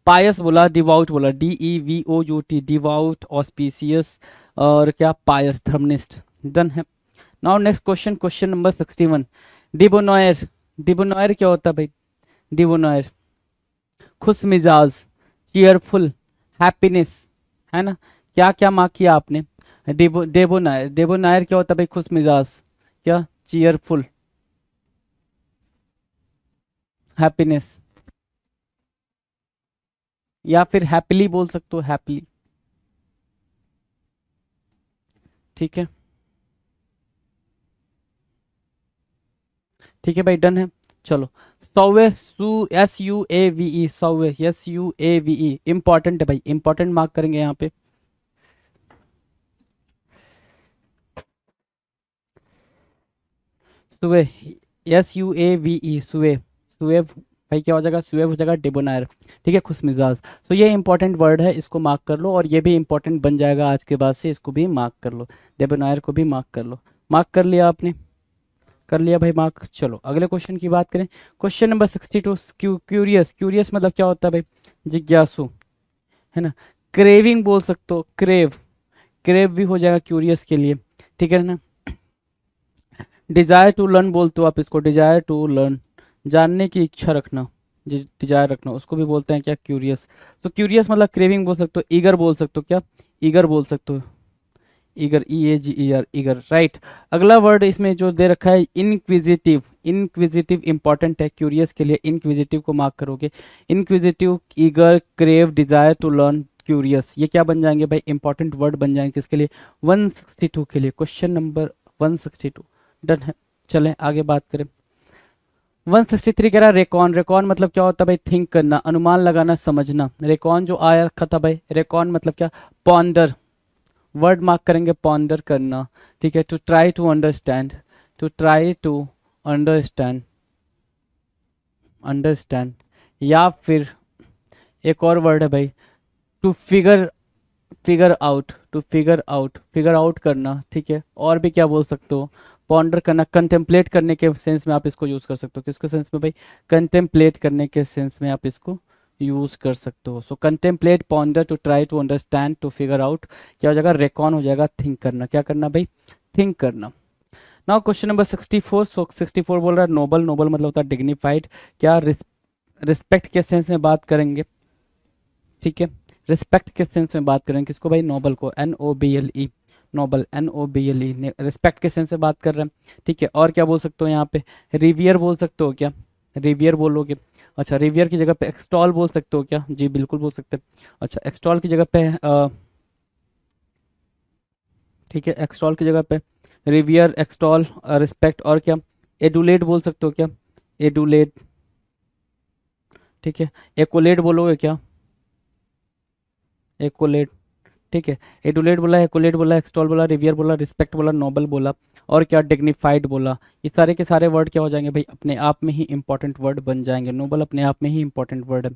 पायस बोला, डिवाउट बोला, DEVOUT, डिवाउट, ऑस्पिशियस और क्या, पायस, धर्मनिष्ठ। डन है। Now next question, question number 61, डिबोनॉयर। डिबोनॉयर क्या होता है भाई, डिबोनॉयर, खुश मिजाज, चीयरफुल, हैप्पीनेस, है ना। क्या क्या मार्क किया आपने, डेबोनायर। डेबोनायर क्या होता है भाई, खुश मिजाज, क्या, चीयरफुल, हैप्पीनेस, या फिर हैप्पीली बोल सकते हो, हैप्पीली, ठीक है, ठीक है भाई। डन है। चलो सौवे, SUAVE, सौवे, SUAVE, इंपॉर्टेंट है भाई, इंपॉर्टेंट मार्क करेंगे यहाँ पे। सुवे, SUAVE, सुवे, सुवे भाई क्या हो जाएगा, सुवे हो जाएगा, डिबोनायर, ठीक है, खुश मिजाज। तो ये इंपॉर्टेंट वर्ड है, इसको मार्क कर लो, और ये भी इंपॉर्टेंट बन जाएगा आज के बाद से, इसको भी मार्क कर लो, डिबोनायर को भी मार्क कर लो। मार्क कर लिया आपने, कर लिया भाई मार्क। चलो अगले क्वेश्चन की बात करें, क्वेश्चन नंबर 62, क्यूरियस। क्यूरियस मतलब क्या होता है भाई, जिज्ञासु, है ना। क्रेविंग बोल सकते हो, क्रेव, क्रेव भी हो जाएगा क्यूरियस के लिए, ठीक है ना। डिजायर टू लर्न बोलते हो आप इसको, डिजायर टू लर्न, जानने की इच्छा रखना, डिजायर रखना, उसको भी बोलते हैं क्या, क्यूरियस। तो क्यूरियस मतलब क्रेविंग बोल सकते हो, ईगर बोल सकते हो क्या, ईगर बोल सकते हो, ईगर, EAGER, ईगर, राइट। अगला वर्ड इसमें जो दे रखा है इनक्विजिटिव, इनक्विजिटिव इंपॉर्टेंट है क्यूरियस के लिए, इनक्विजिटिव को मार्क करोगे, inquisitive, eager, crave, desire to learn, curious, ये क्या बन जाएंगे भाई, इंपॉर्टेंट वर्ड बन जाएंगे किसके लिए, 162 के लिए, क्वेश्चन नंबर 162। डन है, चलें आगे बात करें। 163 कह रहा है रेकॉन, रेकॉन मतलब क्या होता है भाई, थिंक करना, अनुमान लगाना, समझना। रेकॉन जो आया रखा था भाई, रेकॉन मतलब क्या, पॉन्डर, वर्ड मार्क करेंगे पॉन्डर करना, ठीक है। To try to understand, to try to understand, understand. या फिर एक और वर्ड है भाई, to figure, figure out, to figure out, figure out करना, ठीक है। और भी क्या बोल सकते हो, पॉन्डर करना, कंटेम्पलेट करने के सेंस में आप इसको यूज कर सकते हो, किसके सेंस में भाई, कंटेम्पलेट करने के सेंस में आप इसको यूज कर सकते हो। So contemplate, ponder, to try to understand, to figure out, क्या हो जाएगा, रेकॉन हो जाएगा, थिंक करना, क्या करना भाई, थिंक करना। Now question number 64। सो 64 बोल रहा है नोबल, नोबल मतलब होता है डिग्निफाइड, क्या रिस्पेक्ट के सेंस में बात करेंगे, ठीक है। रिस्पेक्ट के सेंस में बात करेंगे किसको भाई, नोबल को, NOBLE, नोबल, NOBLE, रिस्पेक्ट के सेंस में बात कर रहे हैं, ठीक है। और क्या बोल सकते हो यहाँ पे, रिवियर बोल सकते हो क्या, रिवियर बोलोगे। अच्छा, रिवियर की जगह पे एक्सटॉल बोल सकते हो क्या, जी बिल्कुल बोल सकते हैं। अच्छा, एक्सटॉल की जगह पे ठीक है, एक्सटॉल की जगह पे रिवियर, एक्सटॉल, रिस्पेक्ट, और क्या, एडुलेट बोल सकते हो क्या, एडुलेट, ठीक है। एकोलेट बोलोगे क्या, एकोलेट, ठीक है। एडुलेट बोला, एकोलेट बोला, एक्सटॉल बोला, रिवियर बोला, रिस्पेक्ट बोला, नोबल बोला, और क्या, डिग्निफाइड बोला। ये सारे के सारे वर्ड क्या हो जाएंगे भाई, अपने आप में ही इंपॉर्टेंट वर्ड बन जाएंगे, नोबल अपने आप में ही इंपॉर्टेंट वर्ड है।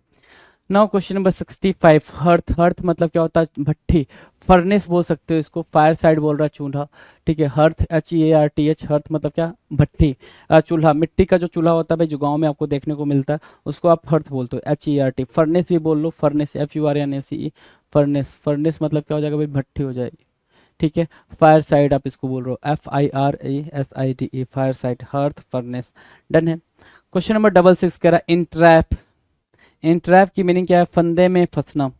Now question number 65, hearth, hearth मतलब क्या होता है, भट्ठी, फर्नेस बोल सकते हो इसको, फायर साइड बोल रहा है चूल्हा, ठीक है। हर्थ, HEARTH, हर्थ मतलब क्या, भट्ठी, चूल्हा, मिट्टी का जो चूल्हा होता है भाई, जो गांव में आपको देखने को मिलता है, उसको आप हर्थ बोलते हो, HERT। फर्नेस भी बोल लो, फर्नेस, FURNACE, फर्नेस, फर्नेस मतलब क्या हो जाएगा भाई, भट्ठी हो जाएगी, ठीक है। फायर साइड आप इसको बोल रहे हो, FIRESIDE, fire side, hearth, furnace, done है। क्वेश्चन नंबर 66 कह रहा है इंट्रैप, इंट्रैप की मीनिंग क्या है, फंदे में फंसना,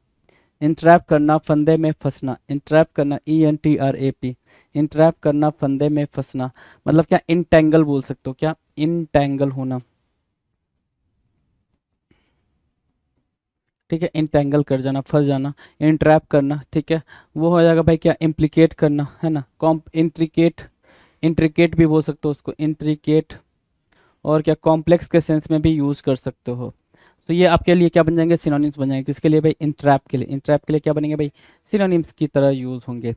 इंट्रैप करना, फंदे में फंसना, इंट्रैप करना, ENTRAP, इंट्रैप करना, फंदे में फंसना, मतलब क्या, इंटेंगल बोल सकते हो क्या, इंटेंगल होना, ठीक है। इंटेंगल कर जाना, फंस जाना, इंट्रैप करना, ठीक है। वो हो जाएगा भाई क्या, इम्प्लीकेट करना, है ना, इंट्रिकेट, इंट्रिकेट भी बोल सकते हो उसको, इंट्रिकेट, और क्या, कॉम्प्लेक्स के सेंस में भी यूज कर सकते हो। तो ये आपके लिए क्या बन जाएंगे, सिनोनिम्स बन जाएंगे, किसके लिए भाई, इंट्रैप के लिए, इंट्रैप के लिए क्या बनेंगे भाई, सिनोनिम्स की तरह यूज होंगे।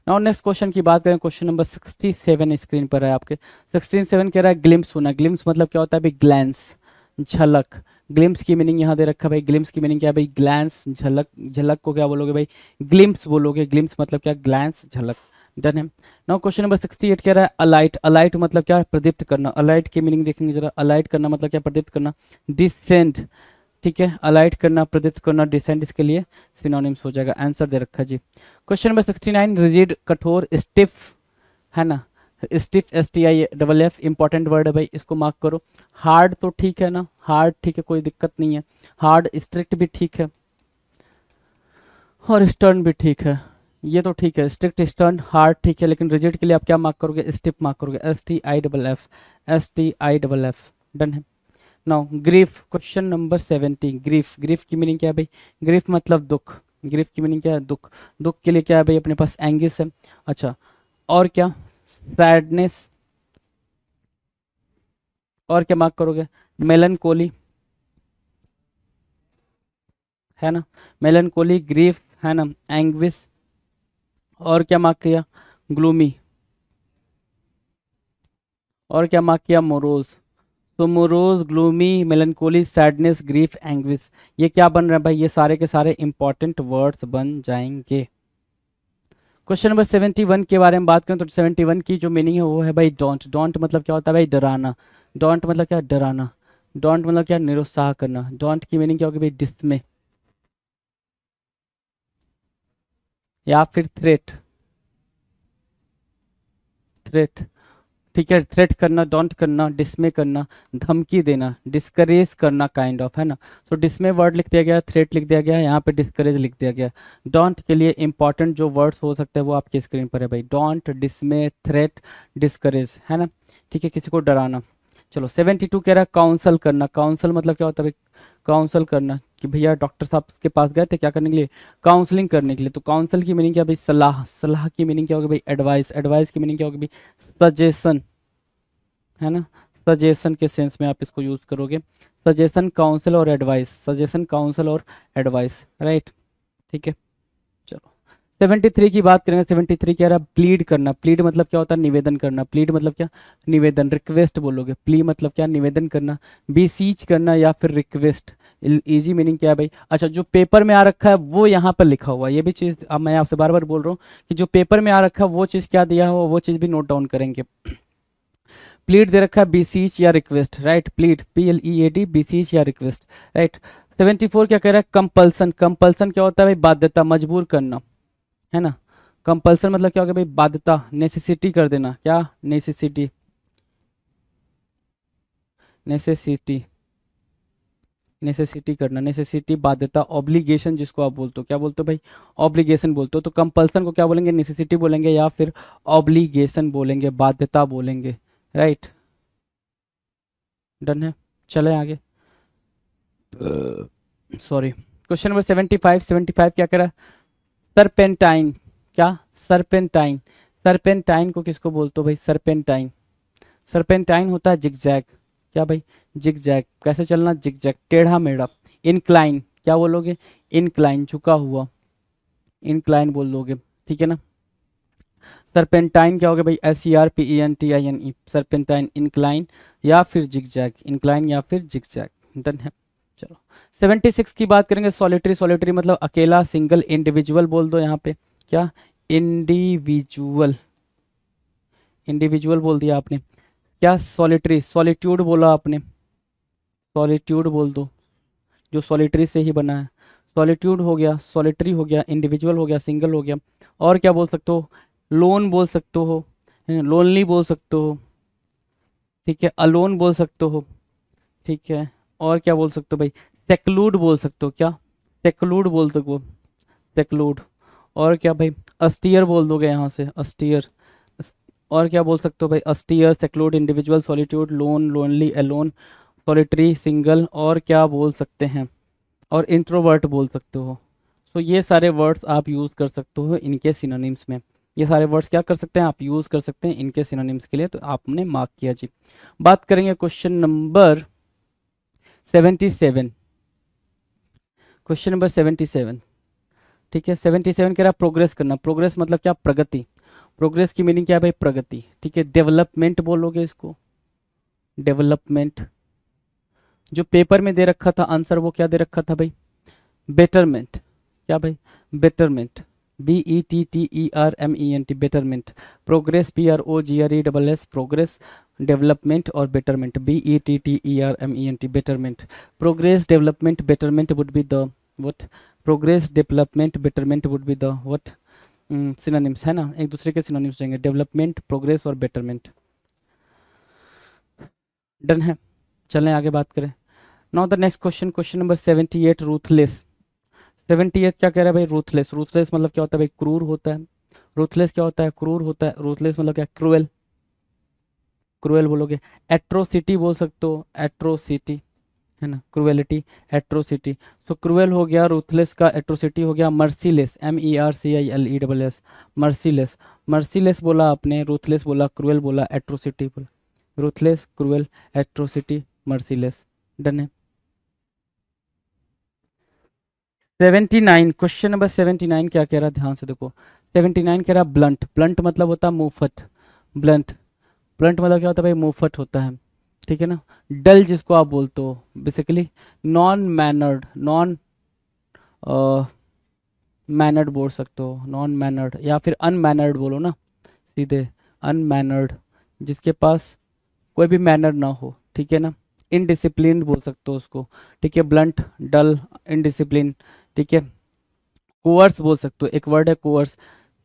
नाउ नेक्स्ट क्वेश्चन की बात करें, क्वेश्चन नंबर 67 स्क्रीन पर है आपके, 67 कह रहा है ग्लिम्स होना, ग्लिम्स मतलब क्या होता है भाई, ग्लैंस, झलक। ग्लिम्स की मीनिंग यहाँ दे रखा है भाई, ग्लिम्स की मीनिंग क्या है भाई, ग्लैंस, झलक, झलक को क्या बोलोगे भाई, ग्लिम्स बोलोगे, ग्लिम्स मतलब क्या, ग्लैंस, झलक, डन है। नाउ क्वेश्चन नंबर 68 कह रहा है अलाइट, अलाइट मतलब क्या है, प्रदीप्त करना, अलाइट की मीनिंग देखेंगे जरा, अलाइट करना मतलब क्या, प्रदीप्त करना, डिसेंड, ठीक है। अलाइट करना, प्रदीप्त करना, डिसेंड, इसके लिए सिनोनिम्स हो जाएगा, आंसर दे रखा जी। क्वेश्चन नंबर 69, रिजिड, कठोर, स्टिफ, है ना, स्टिफ, STIFF, इंपॉर्टेंट वर्ड है भाई, इसको मार्क करो। हार्ड तो ठीक है ना, हार्ड ठीक है, कोई दिक्कत नहीं है, हार्ड, स्ट्रिक्ट भी ठीक है, और स्टर्न भी ठीक है, ये तो ठीक है, स्ट्रिक्ट, स्टर्न, हार्ड ठीक है, लेकिन रिजिड के लिए आप क्या मार्क करोगे, स्टिफ मार्क करोगे, STIFF, STIFF, डन है। Now grief, question number 70, grief, grief की मीनिंग क्या है भाई, ग्रीफ मतलब दुख, ग्रीफ की मीनिंग क्या है, दुख, दुख के लिए क्या है भाई, अपने पास एंगिस है। अच्छा, और क्या, सैडनेस, और क्या मार्क करोगे, मेलनकोली, है ना, मेलनकोली, ग्रीफ, है ना, एंग्विस, और क्या मार्क किया, ग्लूमी, और क्या मार्क किया, मोरोज। तो morose, gloomy, मेलनकोली, sadness, grief, anguish, ये क्या बन रहा है भाई, ये सारे के सारे इंपॉर्टेंट वर्ड्स बन जाएंगे। क्वेश्चन नंबर 71 के बारे में बात करें तो 71 की जो मीनिंग है वो है भाई डोंट, डोंट मतलब क्या होता है भाई, डराना, डोंट मतलब क्या, डराना, डोंट मतलब क्या, निरुत्साह करना, डोंट की मीनिंग क्या होगी भाई, डिस्मे, या फिर थ्रेट, थ्रेट, ठीक है, थ्रेट करना, डोंट करना, डिसमे करना, धमकी देना, डिस्करेज करना काइंड ऑफ, है ना। सो डिसमे वर्ड लिख दिया गया, थ्रेट लिख दिया गया, यहाँ पे डिस्करेज लिख दिया गया। डोंट के लिए इंपॉर्टेंट जो वर्ड्स हो सकते हैं वो आपकी स्क्रीन पर है भाई, डोंट, डिसमे, थ्रेट, डिस्करेज, है ना। ठीक है, किसी को डराना। चलो 72 कह रहा है काउंसल करना। काउंसल मतलब क्या होता है भाई, काउंसल करना कि भैया डॉक्टर साहब के पास गए थे क्या करने के लिए, काउंसलिंग करने के लिए। तो काउंसल की मीनिंग क्या भाई, सलाह। सलाह की मीनिंग क्या होगी भाई, एडवाइस। एडवाइस की मीनिंग क्या होगी भाई, सजेशन, है ना। सजेशन के सेंस में आप इसको यूज करोगे, सजेशन, काउंसिल और एडवाइस, सजेशन, काउंसिल और एडवाइस, राइट। ठीक है, चलो 73 की बात करेंगे। 73 कह रहा है प्लीड करना। प्लीड मतलब क्या होता है, निवेदन करना। प्लीड मतलब क्या, निवेदन। रिक्वेस्ट बोलोगे, प्ली मतलब क्या, निवेदन करना। बीसीच करना या फिर रिक्वेस्ट। इजी मीनिंग क्या है भाई, अच्छा जो पेपर में आ रखा है वो यहाँ पर लिखा हुआ है, ये भी चीज़ अब मैं आपसे बार बार बोल रहा हूँ कि जो पेपर में आ रखा है वो चीज़ क्या दिया हुआ वो चीज़ भी नोट डाउन करेंगे। प्लीड दे रखा है बीसीच या रिक्वेस्ट, राइट। प्लीड, PLEAD, बीसीच या रिक्वेस्ट, राइट। 74 क्या कह रहा है, कंपल्सन। कंपल्सन क्या होता है भाई, बाध्यता, मजबूर करना, है ना। कंपल्सन मतलब क्या होगा भाई, बाध्यता, नेसेसिटी कर देना। क्या, नेसेसिटी, नेसेसिटी, नेसेसिटी करना, नेसेसिटी, बाध्यता, ऑब्लिगेशन जिसको आप बोलते हो, क्या बोलते हो भाई, ऑब्लिगेशन बोलते हो। तो कंपल्सन को क्या बोलेंगे, नेसेसिटी बोलेंगे या फिर ऑब्लिगेशन बोलेंगे, बाध्यता बोलेंगे, राइट। डन है, चले आगे। Sorry, question number 75। 75 क्या कह रहा है, सरपेंटाइन। क्या, सरपेंटाइन। सरपेंटाइन को किसको बोलते हो भाई, सरपेंटाइन। सरपेंटाइन होता है जिगजैग। क्या भाई, जिगजैग, कैसे चलना, जिगजैग, टेढ़ा मेढ़ा। इनक्लाइन, क्या बोलोगे, इनक्लाइन, झुका हुआ, इनक्लाइन बोल दोगे, ठीक है ना। सरपेंटाइन क्या होगा भाई, SERPENTINE, सरपेंटाइन, इनक्लाइन या फिर जिगजैग, इनक्लाइन या फिर जिगजैग। डन है, चलो 76 की बात करेंगे। सॉलिटरी। सॉलिटरी मतलब अकेला, सिंगल, इंडिविजुअल बोल दो यहाँ पे। क्या, इंडिविजुअल, इंडिविजुअल बोल दिया आपने। क्या, सॉलिटरी, सॉलिट्यूड बोला आपने, सॉलिट्यूड बोल दो, जो सॉलिटरी से ही बना है। सॉलिट्यूड हो गया, सॉलिटरी हो गया, इंडिविजुअल हो गया, सिंगल हो गया। और क्या बोल सकते हो, लोन बोल सकते हो, लोनली बोल सकते हो, ठीक है, अलोन बोल सकते हो, ठीक है। और क्या बोल सकते हो भाई, सेक्लूड बोल सकते हो। क्या, सेक्लूड बोल दो, सेक्लूड। और क्या भाई, अस्टियर बोल दोगे यहाँ से, अस्टियर। और क्या बोल सकते हो भाई, austere, seclude, individual, solitude, lone, lonely, alone, solitary, single. और क्या बोल सकते हैं, और इंट्रोवर्ट बोल सकते हो। सो ये सारे वर्ड्स आप यूज़ कर सकते हो इनके सिनोनिम्स में। ये सारे वर्ड्स क्या कर सकते हैं, आप यूज़ कर सकते हैं इनके सिनोनिम्स के लिए। तो आपने मार्क किया जी। बात करेंगे क्वेश्चन नंबर 77। क्वेश्चन नंबर 77, ठीक है। 77 कह रहा है प्रोग्रेस करना। प्रोग्रेस मतलब क्या, प्रगति। प्रोग्रेस की मीनिंग क्या है भाई, प्रगति, ठीक है। डेवलपमेंट बोलोगे इसको, डेवलपमेंट। जो पेपर में दे रखा था आंसर वो क्या दे रखा था भाई, बेटरमेंट। क्या भाई, betterment, BETTERMENT, betterment. Progress, PROGRESS, progress, development और betterment, BETTERMENT, betterment. Progress, development, betterment would be the what, progress, development, betterment would be the what, synonyms, है ना, एक दूसरे के सिनोनिम्स रहेंगे, डेवलपमेंट, प्रोग्रेस और बेटरमेंट। डन है, चलें आगे बात करें। Now the next question, question number 78, ruthless. 78 क्या कह रहा है भाई, रूथलेस। रूथलेस मतलब क्या होता है भाई, क्रूर होता है। रूथलेस क्या होता है, क्रूर होता है। रूथलेस मतलब क्या, क्रूएल, क्रूएल बोलोगे। एट्रोसिटी बोल सकते हो, एट्रोसिटी, है ना, क्रूएलिटी, एट्रोसिटी। तो क्रूएल हो गया रूथलेस का, एट्रोसिटी हो गया मर्सीलेस, MERCILESS, मर्सीलेस। मर्सीलेस बोला आपने, रूथलेस बोला, क्रूएल बोला, एट्रोसिटी बोला। Ruthless, cruel, atrocity, merciless. Done है। 79, क्वेश्चन नंबर 79 क्या कह रहा है, ध्यान से देखो। 79 कह रहा है ब्लंट। ब्लंट मतलब होता है मुंहफट, ब्लंट। ब्लंट मतलब क्या होता है भाई, मुंहफट होता है, ठीक है ना। डल जिसको आप बोलते हो basically, non mannered, non mannered बोल सकते हो, नॉन मैनर्ड या फिर अनमैनर्ड बोलो ना सीधे, अनमैनर्ड, जिसके पास कोई भी मैनर ना हो, ठीक है ना। इनडिसिप्लिन बोल सकते हो उसको, ठीक है। ब्लंट, डल, इनडिसिप्लिन, ठीक है। कोअर्स बोल सकते हो, एक वर्ड है कोअर्स,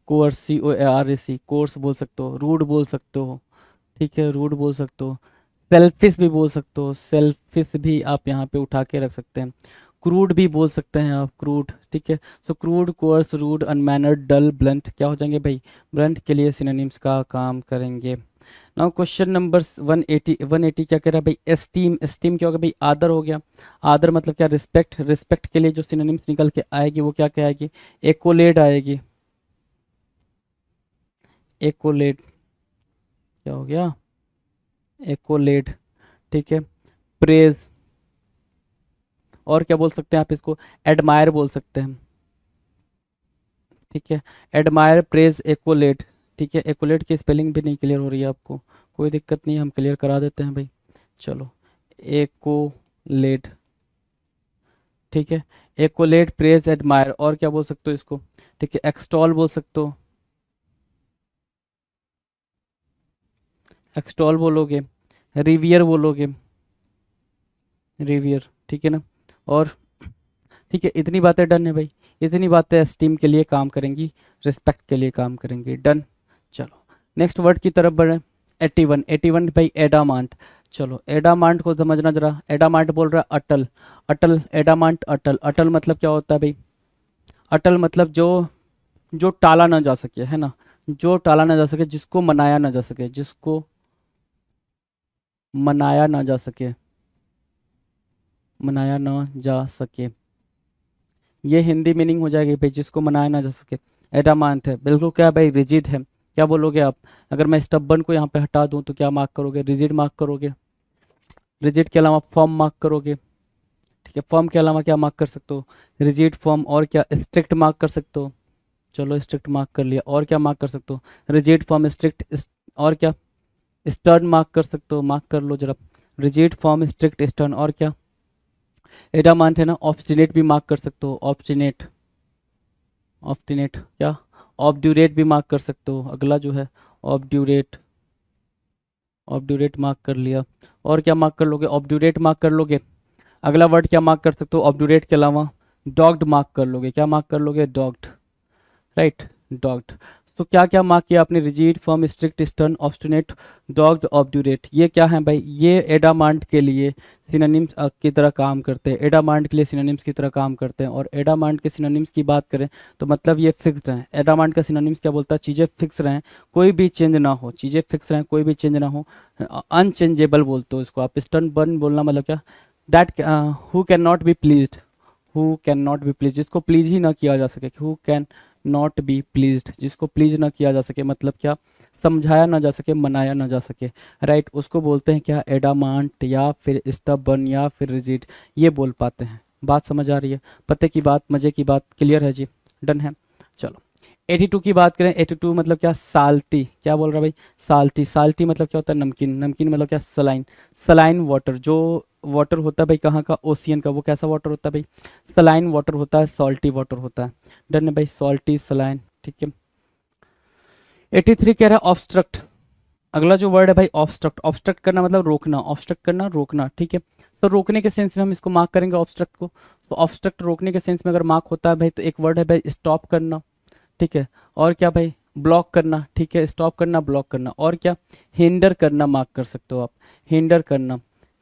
कोअर्स, COARS, कोर्स बोल सकते हो। रूड बोल सकते हो, ठीक है, रूड बोल सकते हो, सेल्फिश भी बोल सकते हो, सेल्फिश भी आप यहाँ पे उठा के रख सकते हैं, क्रूड भी बोल सकते हैं आप, क्रूड, ठीक है। तो क्रूड, कोर्स, रूड, अनमैनर्ड, डल, ब्लंट क्या हो जाएंगे भाई, ब्लंट के लिए सिनोनिम्स का काम करेंगे। नाउ क्वेश्चन नंबर 180 क्या कह रहा है भाई, एस्टीम, एस्टीम क्या होगा भाई, आदर हो गया, आदर मतलब क्या, रिस्पेक्ट, रिस्पेक्ट के लिए जो सिनोनिम्स निकल के आएगी वो क्या क्या आएगी, एकोलेड आएगी, एकोलेड क्या हो गया, एकोलेड, ठीक है, प्रेज, और क्या बोल सकते हैं आप इसको, एडमायर बोल सकते हैं, ठीक है, एडमायर, प्रेज, एकोलेट, ठीक है। एकोलेट की स्पेलिंग भी नहीं क्लियर हो रही है आपको, कोई दिक्कत नहीं, हम क्लियर करा देते हैं भाई, चलो, एकोलेट, ठीक है, एकोलेट, प्रेज, एडमायर, और क्या बोल सकते हो इसको, ठीक है, एक्सटॉल बोल सकते हो, एक्सटॉल बोलोगे, रिवियर बोलोगे, रिवियर, ठीक है ना, और ठीक है, इतनी बातें डन है भाई, इतनी बातें एस्टीम के लिए काम करेंगी, रिस्पेक्ट के लिए काम करेंगी, डन। चलो नेक्स्ट वर्ड की तरफ बढ़े, 81, 81 भाई एडामांट, चलो एडामांट को समझना जरा, एडामांट बोल रहा है अटल, अटल, एडामांट, अटल, अटल मतलब क्या होता है भाई, अटल मतलब जो जो टाला ना जा सके, है ना, जो टाला ना जा सके, जिसको मनाया ना जा सके, जिसको मनाया ना जा सके, मनाया ना जा सके, ये हिंदी मीनिंग हो जाएगी भाई, जिसको मनाया ना जा सके, एडामांट है, बिल्कुल क्या भाई, रिजिड है, क्या बोलोगे आप, अगर मैं स्टबन को यहाँ पे हटा दूं तो क्या मार्क करोगे, रिजिड मार्क करोगे, रिजिड के अलावा फॉर्म मार्क करोगे, ठीक है, फॉर्म के अलावा क्या मार्क कर सकते हो, रिजिड, फॉर्म, और क्या, स्ट्रिक्ट मार्क कर सकते हो, चलो स्ट्रिक्ट मार्क कर लिया, और क्या मार्क कर सकते हो, रिजिड, फॉर्म, स्ट्रिक्ट, और क्या, स्टर्न मार्क कर सकते हो, मार्क कर लो जरा, रिजिड, फॉर्म, स्ट्रिक्ट, स्टर्न, और क्या, एडामांट है ना, ऑब्स्टिनेट भी मार्क कर सकते हो, ऑब्स्टिनेट, ऑब्स्टिनेट क्या, ऑब्ड्यूरेट भी मार्क कर सकते हो, अगला जो है ऑब्ड्यूरेट, ऑब्ड्यूरेट मार्क कर लिया, और क्या मार्क कर लोगे, ऑब्ड्यूरेट मार्क कर लोगे, अगला वर्ड क्या मार्क कर सकते हो ऑब्ड्यूरेट के अलावा, डॉग्ड मार्क कर लोगे, क्या मार्क कर लोगे, डॉग्ड, राइट, डॉग्ड। तो क्या क्या मार्क किया आपने, rigid, firm, strict, stern, obstinate, dogged, obdurate, ये क्या है भाई, ये एडामांट के लिए सिनोनिम्स की तरह काम करते हैं, एडामांट के लिए सिनोनिम्स की तरह काम करते हैं, और एडामांट के सिनोनिम्स की बात करें तो मतलब ये फिक्स्ड हैं, एडामांट का सिनोनिम्स क्या बोलता है, चीज़ें फिक्स रहें, कोई भी चेंज ना हो, चीज़ें फिक्स रहें, कोई भी चेंज ना हो, अनचेंजेबल बोलते हो इसको आप, स्टर्न बर्न बोलना मतलब क्या, that who can not be pleased, who can not be please, जिसको प्लीज ही ना किया जा सके, who can not be pleased, जिसको प्लीज ना किया जा सके मतलब क्या, समझाया ना जा सके, मनाया ना जा सके, राइट, उसको बोलते हैं क्या, एडामांट, या फिर स्टबर्न, या फिर रिजिड, ये बोल पाते हैं। बात समझ आ रही है, पते की बात, मजे की बात, क्लियर है जी, डन है। चलो 82 की बात करें, 82 मतलब क्या, साल्टी, क्या बोल रहा है भाई, साल्टी, साल्टी मतलब क्या होता है, नमकीन, नमकीन मतलब क्या, सलाइन, सलाइन वाटर, जो वाटर होता है भाई कहाँ का, ओशियन का, वो कैसा वाटर होता है भाई, सलाइन वाटर होता है, सॉल्टी वाटर होता है, डन है भाई, सॉल्टी, सलाइन, ठीक है। 83 कह रहा है ऑब्स्ट्रक्ट, अगला जो वर्ड है भाई ऑब्स्ट्रक्ट, ऑब्स्ट्रक्ट करना मतलब रोकना, ऑब्स्ट्रक्ट करना, रोकना, ठीक है। तो रोकने के सेंस में हम इसको मार्क करेंगे ऑब्स्ट्रक्ट को, तो ऑब्स्ट्रक्ट रोकने के सेंस में अगर मार्क होता है भाई तो एक वर्ड है भाई स्टॉप करना, ठीक है, और क्या भाई, ब्लॉक करना, ठीक है, स्टॉप करना, ब्लॉक करना, और क्या, हिंडर करना मार्क कर सकते हो आप, हिंडर करना,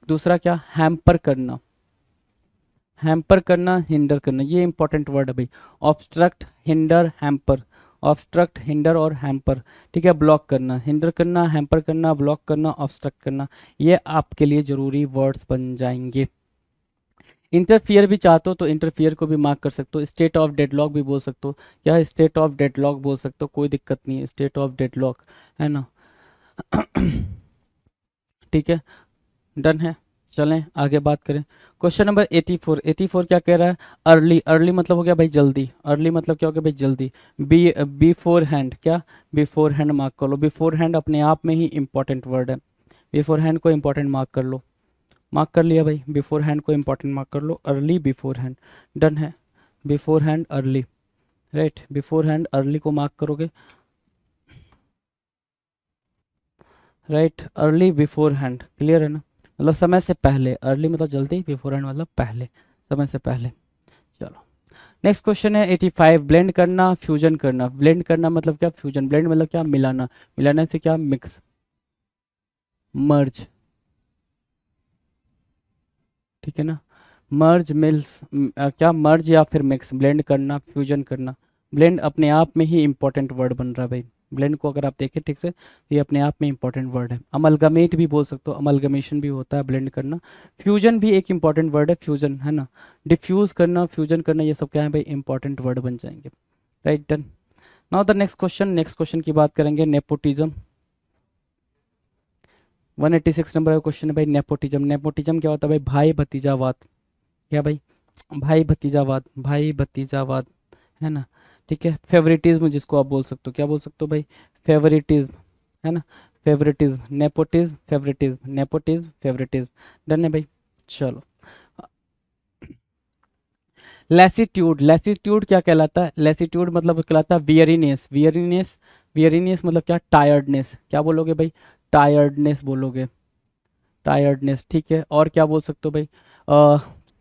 दूसरा क्या, हैम्पर करना, हैम्पर करना, हिंडर करना, ये इंपॉर्टेंट वर्ड है भाई, obstruct, hinder, hamper, obstruct, hinder और हैम्पर, ठीक है, ब्लॉक करना, हिंडर करना, हैम्पर करना, ब्लॉक करना, ऑब्स्ट्रक्ट करना, ये आपके लिए जरूरी वर्ड्स बन जाएंगे। इंटरफियर भी चाहते हो तो इंटरफियर को भी मार्क कर सकते हो, स्टेट ऑफ डेडलॉक भी बोल सकते हो, या स्टेट ऑफ डेडलॉक बोल सकते हो, कोई दिक्कत नहीं है, स्टेट ऑफ डेडलॉक, है ना, ठीक है, डन है। चलें आगे बात करें, क्वेश्चन नंबर 84, 84 क्या कह रहा है, अर्ली, अर्ली मतलब हो गया भाई जल्दी, अर्ली मतलब क्या हो गया भाई जल्दी, बिफोर हैंड, क्या, बिफोर हैंड मार्क कर लो, बिफोर हैंड अपने आप में ही इंपॉर्टेंट वर्ड है, बिफोर हैंड को इंपॉर्टेंट मार्क कर लो, मार्क कर लिया भाई, बिफोर हैंड को इंपॉर्टेंट मार्क कर लो, अर्ली, बिफोर हैंड, डन है, before hand, early, right, before hand, early को मार्क करोगे, right, early, before hand, clear है ना, मतलब समय से पहले, अर्ली मतलब जल्दी, बिफोर हैंड मतलब पहले, समय से पहले। चलो नेक्स्ट क्वेश्चन है 85, ब्लेंड करना, फ्यूजन करना, ब्लेंड करना मतलब क्या, फ्यूजन, ब्लेंड मतलब क्या, मिलाना, मिलाने से क्या, मिक्स, मर्ज, ठीक है ना। मर्ज मिल्स क्या मर्ज या फिर मिक्स, ब्लेंड करना, फ्यूजन करना। ब्लेंड अपने आप में ही इंपॉर्टेंट वर्ड बन रहा है भाई। ब्लेंड को अगर आप देखें ठीक से तो ये अपने आप में इंपॉर्टेंट वर्ड है। अमलगमेट भी बोल सकते हो, अमलगमेशन भी होता है ब्लेंड करना। फ्यूजन भी एक इंपॉर्टेंट वर्ड है, फ्यूजन है ना। डिफ्यूज करना, फ्यूजन करना, ये सब क्या है भाई, इंपॉर्टेंट वर्ड बन जाएंगे। Right, done. Now the next question की बात करेंगे, नेपोटिज्म। 186 नंबर का क्वेश्चन है भाई, नेपोटिज्म। नेपोटिज्म क्या होता है भाई, भाई भतीजावाद। क्या भाई, भाई भतीजावाद, भाई भतीजावाद, है ना। ठीक है, फेवरेटिज्म जिसको आप बोल सकते हो, क्या बोल सकते हो भाई, फेवरेटिज्म, है ना। Favouritism, nepotism, favouritism, nepotism, favouritism. Done है भाई। चलो, लैसिट्यूड, लैसिट्यूड क्या कहलाता है, लैसिट्यूड मतलब कहलाता है वियरीनेस, वियरीनेस, वियरीनेस मतलब क्या, टायर्डनेस। क्या बोलोगे भाई, टायर्डनेस बोलोगे, टायर्डनेस, ठीक है। और क्या बोल सकते हो भाई,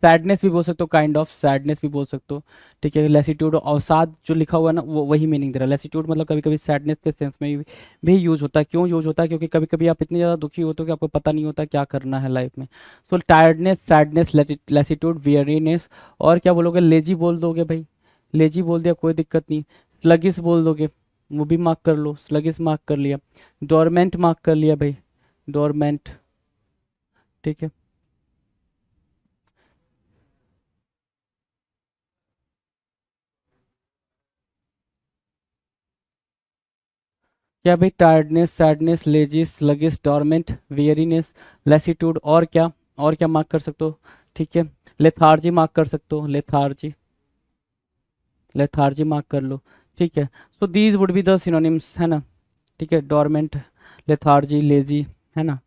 सैडनेस भी बोल सकते हो, काइंड ऑफ सैडनेस भी बोल सकते हो, ठीक है। लेसिट्यूड और साथ जो लिखा हुआ है ना वो वही मीनिंग दे रहा है। लेसिट्यूड मतलब कभी कभी सैडनेस के सेंस में भी यूज होता है। क्यों यूज होता है, क्योंकि कभी कभी आप इतने ज़्यादा दुखी होते हो कि आपको पता नहीं होता क्या करना है लाइफ में। सो टायर्डनेस, सैडनेस, लेसिट्यूड, वियरीनेस। और क्या बोलोगे, लेजी बोल दोगे भाई, लेजी बोल दिया कोई दिक्कत नहीं। स्लगिस बोल दोगे, वो भी मार्क कर लो, स्लगिस मार्क कर लिया। डोरमेंट मार्क कर लिया भाई, डोरमेंट, ठीक है। क्या भाई, tiredness, sadness, लेजिस, sluggish, dormant, weariness, लेसिट्यूड। और क्या, और क्या मार्क कर सकते हो, ठीक है। लेथार्जी मार्क कर सकते हो, लेथार्जी, लेथार्जी मार्क कर लो, ठीक है। So these would be the synonyms, है ना। ठीक है, डोरमेंट, लेथार्जी, लेजी, है ना।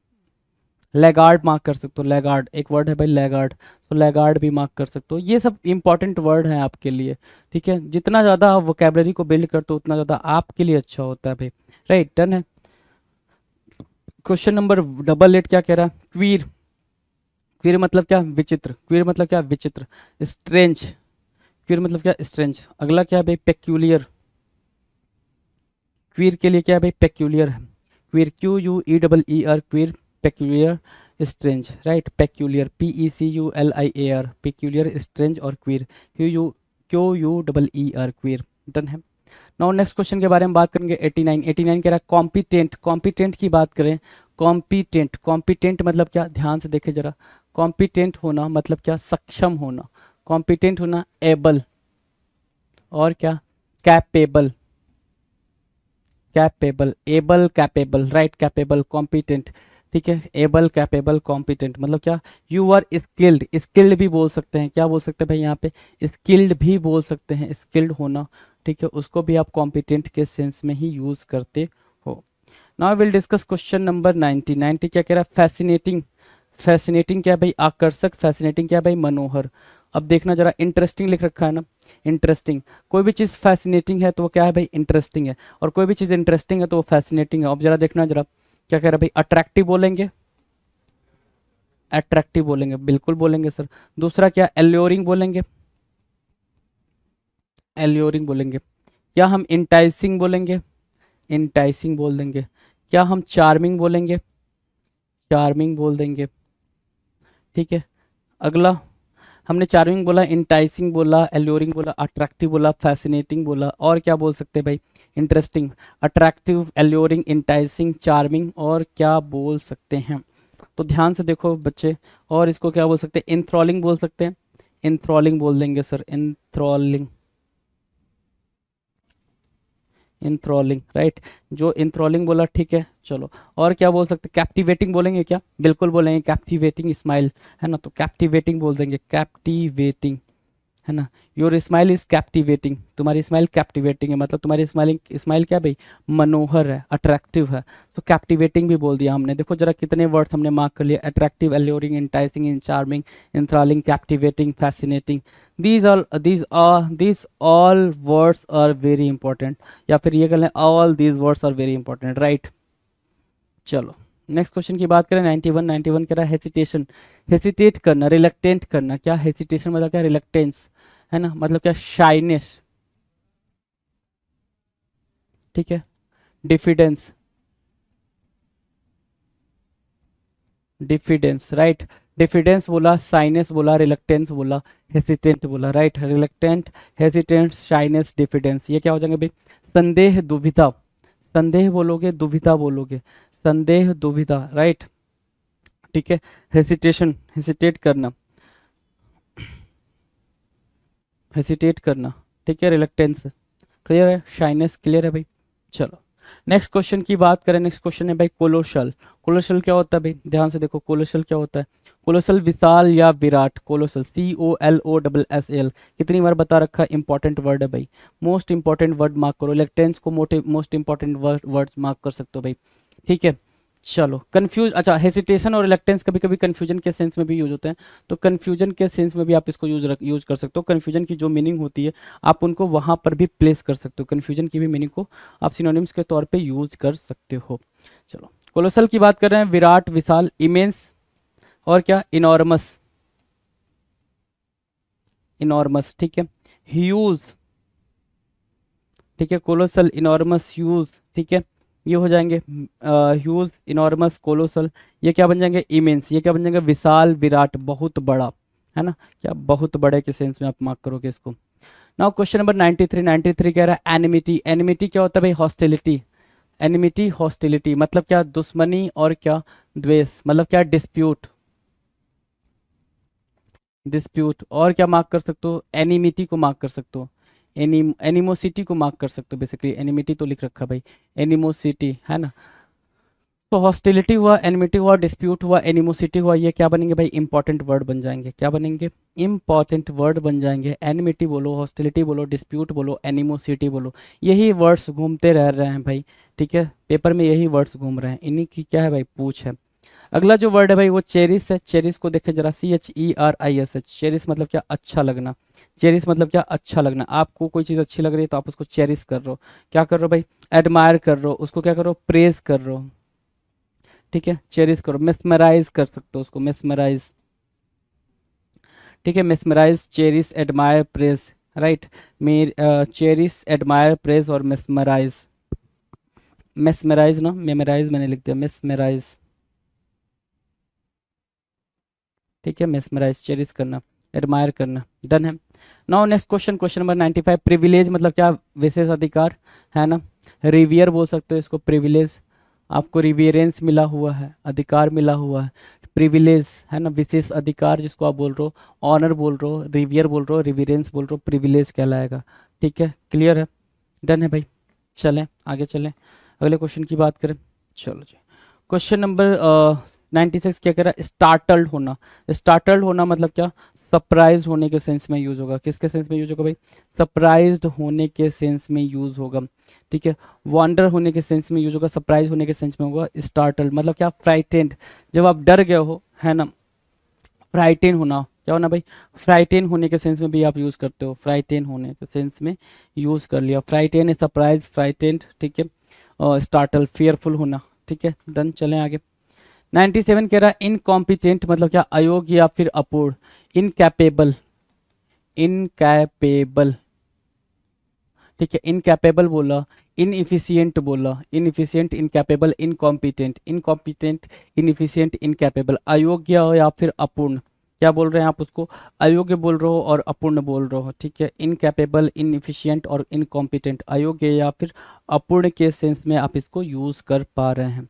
लेगार्ड मार्क कर सकते हो, लेगार्ड एक वर्ड है भाई, लेगार्ड। तो लेगार्ड भी मार्क कर सकते हो। ये सब इंपॉर्टेंट वर्ड हैं आपके लिए, ठीक है। जितना ज़्यादा आप वोकेबलरी को बिल्ड करते हो उतना ज़्यादा आपके लिए अच्छा होता है भाई। राइट, डन है। क्वेश्चन नंबर 88 क्या कह रहा है, क्वीर। क्वीर मतलब क्या, विचित्र। क्वीर मतलब क्या, विचित्र। स्ट्रेंज, क्वीर मतलब क्या, स्ट्रेंज। अगला क्या है भाई, पेक्यूलियर। क्वीर के लिए क्या है भाई, पेक्यूलियर है। Queer, QUER, queer, peculiar, strange. Right, peculiar, PECULIAR, peculiar, strange और क्वीर, QUER, क्वीर। डन है। नाउ नेक्स्ट क्वेश्चन के बारे में बात करेंगे, 89। 89 कह रहा है कॉम्पिटेंट। कॉम्पिटेंट की बात करें, कॉम्पिटेंट, कॉम्पिटेंट मतलब क्या, ध्यान से देखे जरा। कॉम्पिटेंट होना मतलब क्या, सक्षम होना। कॉम्पिटेंट होना, एबल। और क्या, capable, capable, able, capable, right, capable, competent, ठीक है। एबल, कैपेबल, कॉम्पिटेंट मतलब क्या, यू आर स्किल्ड। स्किल्ड भी बोल सकते हैं, क्या बोल सकते हैं भाई यहाँ पे, स्किल्ड भी बोल सकते हैं, स्किल्ड होना, ठीक है। उसको भी आप कॉम्पिटेंट के सेंस में ही यूज करते हो। Now will discuss question number 90। 90 क्या कह रहा है, फैसिनेटिंग। फैसिनेटिंग क्या है भाई, आकर्षक। फैसिनेटिंग क्या है भाई, मनोहर। अब देखना जरा, इंटरेस्टिंग लिख रखा है ना, इंटरेस्टिंग। कोई भी चीज़ फैसिनेटिंग है तो वो क्या है भाई, इंटरेस्टिंग है। और कोई भी चीज़ इंटरेस्टिंग है तो वो फैसिनेटिंग है। अब जरा देखना जरा, क्या कह रहा है भाई, अट्रैक्टिव बोलेंगे, अट्रैक्टिव बोलेंगे, बिल्कुल बोलेंगे सर। दूसरा क्या, एल्योरिंग बोलेंगे, एल्योरिंग बोलेंगे। क्या हम इंटाइसिंग बोलेंगे, इंटाइसिंग बोल देंगे। क्या हम चार्मिंग बोलेंगे, चार्मिंग बोल देंगे, ठीक है। अगला, हमने चार्मिंग बोला, इंटाइसिंग बोला, एल्योरिंग बोला, अट्रैक्टिव बोला, फैसिनेटिंग बोला। और क्या बोल सकते हैं भाई, interesting, attractive, alluring, enticing, charming. और क्या बोल सकते हैं, तो ध्यान से देखो बच्चे। और इसको क्या बोल सकते हैं, इंथ्रॉलिंग बोल सकते हैं, इंथ्रॉलिंग बोल देंगे सर, इंथ्रॉलिंग, इंथ्रॉलिंग, राइट। जो इंथ्रॉलिंग बोला, ठीक है। चलो, और क्या बोल सकते, कैप्टिवेटिंग बोलेंगे क्या, बिल्कुल बोलेंगे, कैप्टिवेटिंग स्माइल, है ना। तो कैप्टिवेटिंग बोल देंगे, कैप्टिवेटिंग, है ना। योर स्माइल इज कैप्टिवेटिंग, तुम्हारी स्माइल कैप्टिवेटिंग है, मतलब तुम्हारी स्माइलिंग, स्माइल क्या भाई, मनोहर है, अट्रैक्टिव है। तो कैप्टिवेटिंग भी बोल दिया हमने। देखो जरा कितने वर्ड्स हमने मार्क कर लिए, attractive, alluring, enticing, enchanting, enthralling, captivating, fascinating. these all words are very important, या फिर ये कर लें, all these words are very important, right. चलो, नेक्स्ट क्वेश्चन की बात करें, 91। 91 कह रहा है हेसिटेशन। हेसिटेट करना, रिलक्टेंट करना। क्या हेसिटेशन मतलब क्या, रिलक्टेंस, है ना। मतलब क्या, शाइनेस, ठीक है। Diffidence, diffidence, right. डिफिडेंस बोला, शाइनेस बोला, रिलक्टेंस बोला, हेसिटेंट बोला, right. Reluctant, hesitant, shyness, diffidence, ये क्या हो जाएंगे भाई? संदेह, दुविधा। संदेह बोलोगे, दुविधा बोलोगे, संदेह, दुविधा, राइट, ठीक है। हेसिटेशन, हेसिटेट करना, हेसिटेट करना, ठीक है। रिलक्टेंस क्लियर है, शाइनेस क्लियर है भाई। चलो नेक्स्ट क्वेश्चन की बात करें। नेक्स्ट क्वेश्चन है भाई कोलोशल। कोलोशल क्या होता है भाई? ध्यान से देखो, कोलोशल क्या होता है? कोलोशल विशाल या विराट, कोलोशल, COLOSSAL। कितनी बार बता रखा है, इंपॉर्टेंट वर्ड है भाई, मोस्ट इंपॉर्टेंट वर्ड मार्क करो। इलेक्टेंस को मोस्ट इंपॉर्टेंट वर्ड मार्क कर सकते हो भाई, ठीक है। चलो कंफ्यूज, अच्छा, हेसिटेशन और रिलक्टेंस कभी कभी कंफ्यूजन के सेंस में भी यूज होते हैं, तो कंफ्यूजन के सेंस में भी आप इसको यूज कर सकते हो। कंफ्यूजन की जो मीनिंग होती है आप उनको वहां पर भी प्लेस कर सकते हो, कंफ्यूजन की भी मीनिंग को आप सिनोनिम्स के तौर पे यूज कर सकते हो। चलो कोलोसल की बात कर रहे हैं, विराट, विशाल, इमेंस और क्या, इनॉर्मस, इनॉर्मस, ठीक है। ह्यूज, ठीक है, कोलोसल, इनॉर्मस, ह्यूज, ठीक है, ये हो जाएंगे ह्यूज, इनॉर्मस, कोलोसल। ये क्या बन जाएंगे? इमेंस। ये क्या बन जाएंगे? विशाल, विराट, बहुत बड़ा, है ना, क्या बहुत बड़े के सेंस में आप मार्क करोगे इसको। Now question number 93। 93 कह रहा है एनिमिटी। एनिमिटी क्या होता है भाई? हॉस्टिलिटी। एनिमिटी, हॉस्टिलिटी मतलब क्या? दुश्मनी और क्या? द्वेष, मतलब क्या? Dispute, dispute. और क्या मार्क कर सकते हो? एनिमिटी को मार्क कर सकते हो, एनिमोसिटी को मार्क कर सकते हो। बेसिकली एनिमिटी तो लिख रखा भाई, एनिमोसिटी, है ना। तो हॉस्टिलिटी हुआ, एनिमिटी हुआ, डिस्प्यूट हुआ, एनिमोसिटी हुआ, ये क्या बनेंगे भाई? इंपॉर्टेंट वर्ड बन जाएंगे। क्या बनेंगे? इंपॉर्टेंट वर्ड बन जाएंगे। एनिमिटी बोलो, हॉस्टिलिटी बोलो, डिस्प्यूट बोलो, एनिमोसिटी बोलो, यही वर्ड्स घूमते रह रहे हैं भाई, ठीक है। पेपर में यही वर्ड्स घूम रहे हैं, इन्हीं की क्या है भाई? पूछ है। अगला जो वर्ड है भाई वो चेरिस है। चेरिस को देखें जरा, CHERIS। चेरिस मतलब क्या? अच्छा लगना। चेरिस मतलब क्या? अच्छा लगना। आपको कोई चीज़ अच्छी लग रही है तो आप उसको चेरिस कर रहे हो। क्या कर रहे हो भाई? एडमायर कर रहे हो उसको, क्या कर रहे हो? प्रेज कर रहे हो, ठीक है। चेरिस करो, मिसमराइज कर सकते हो उसको, मिसमराइज, ठीक है। Mesmerise, cherish, admire, praise, right. Cherish, admire, praise और मिसमराइज। मिसमराइज ना, मेमोराइज मैंने लिख दिया, मिसमराइज, ठीक है। मिसमराइज, चेरिस करना, एडमायर करना, डन है। Now next question, question number 95। Privilege मतलब क्या? विशेष अधिकार, है ना। रिवियर बोल सकते हो इसको, प्रिविलेज। आपको रिवियरेंस मिला हुआ है, अधिकार मिला हुआ है, प्रिविलेज, है ना, विशेष अधिकार जिसको आप बोल रहे हो। ऑनर बोल रहे हो, रिवियर बोल रहे हो, रिवियरेंस बोल रहे हो, प्रिविलेज कहलाएगा, ठीक है। क्लियर है, डन है भाई। चलें आगे चलें, अगले क्वेश्चन की बात करें। चलो जी, क्वेश्चन नंबर 96 क्या कह रहा है? स्टार्टल्ड होना। स्टार्टल्ड होना मतलब क्या? सरप्राइज होने के सेंस में यूज होगा। किसके सेंस में यूज होगा भाई? सरप्राइज्ड होने के सेंस में यूज होगा, ठीक है। वंडर होने के सेंस में यूज होगा, सरप्राइज होने के सेंस में होगा। स्टार्टल्ड मतलब क्या? फ्राइटेंड, जब आप डर गए हो, है ना। फ्राइटेन होना, क्या होना भाई? फ्राइटेन होने के सेंस में भी आप यूज करते हो, फ्राइटेन होने के सेंस में यूज कर लिया। फ्राइटेन है सरप्राइज, फ्राइटेंड, ठीक है। और स्टार्टल, फियरफुल होना, ठीक है। डन, चलें आगे। 97 कह रहा है इनकॉम्पिटेंट मतलब क्या? अयोग्य या फिर अपूर्ण। इनकैपेबल, इनकैपेबल, ठीक है। इनकैपेबल बोला, इनइफिशियंट बोला, इनइफिशियंट, इनकैपेबल, इनकॉम्पिटेंट, इनकॉम्पिटेंट, इनइफिशियंट, इनकैपेबल। अयोग्य हो या फिर अपूर्ण, क्या बोल रहे हैं आप उसको? अयोग्य बोल रहे हो और अपूर्ण बोल रहे हो, ठीक है। इनकैपेबल, इनइफिशियंट और इनकॉम्पिटेंट, अयोग्य या फिर अपूर्ण के सेंस में आप इसको यूज कर पा रहे हैं।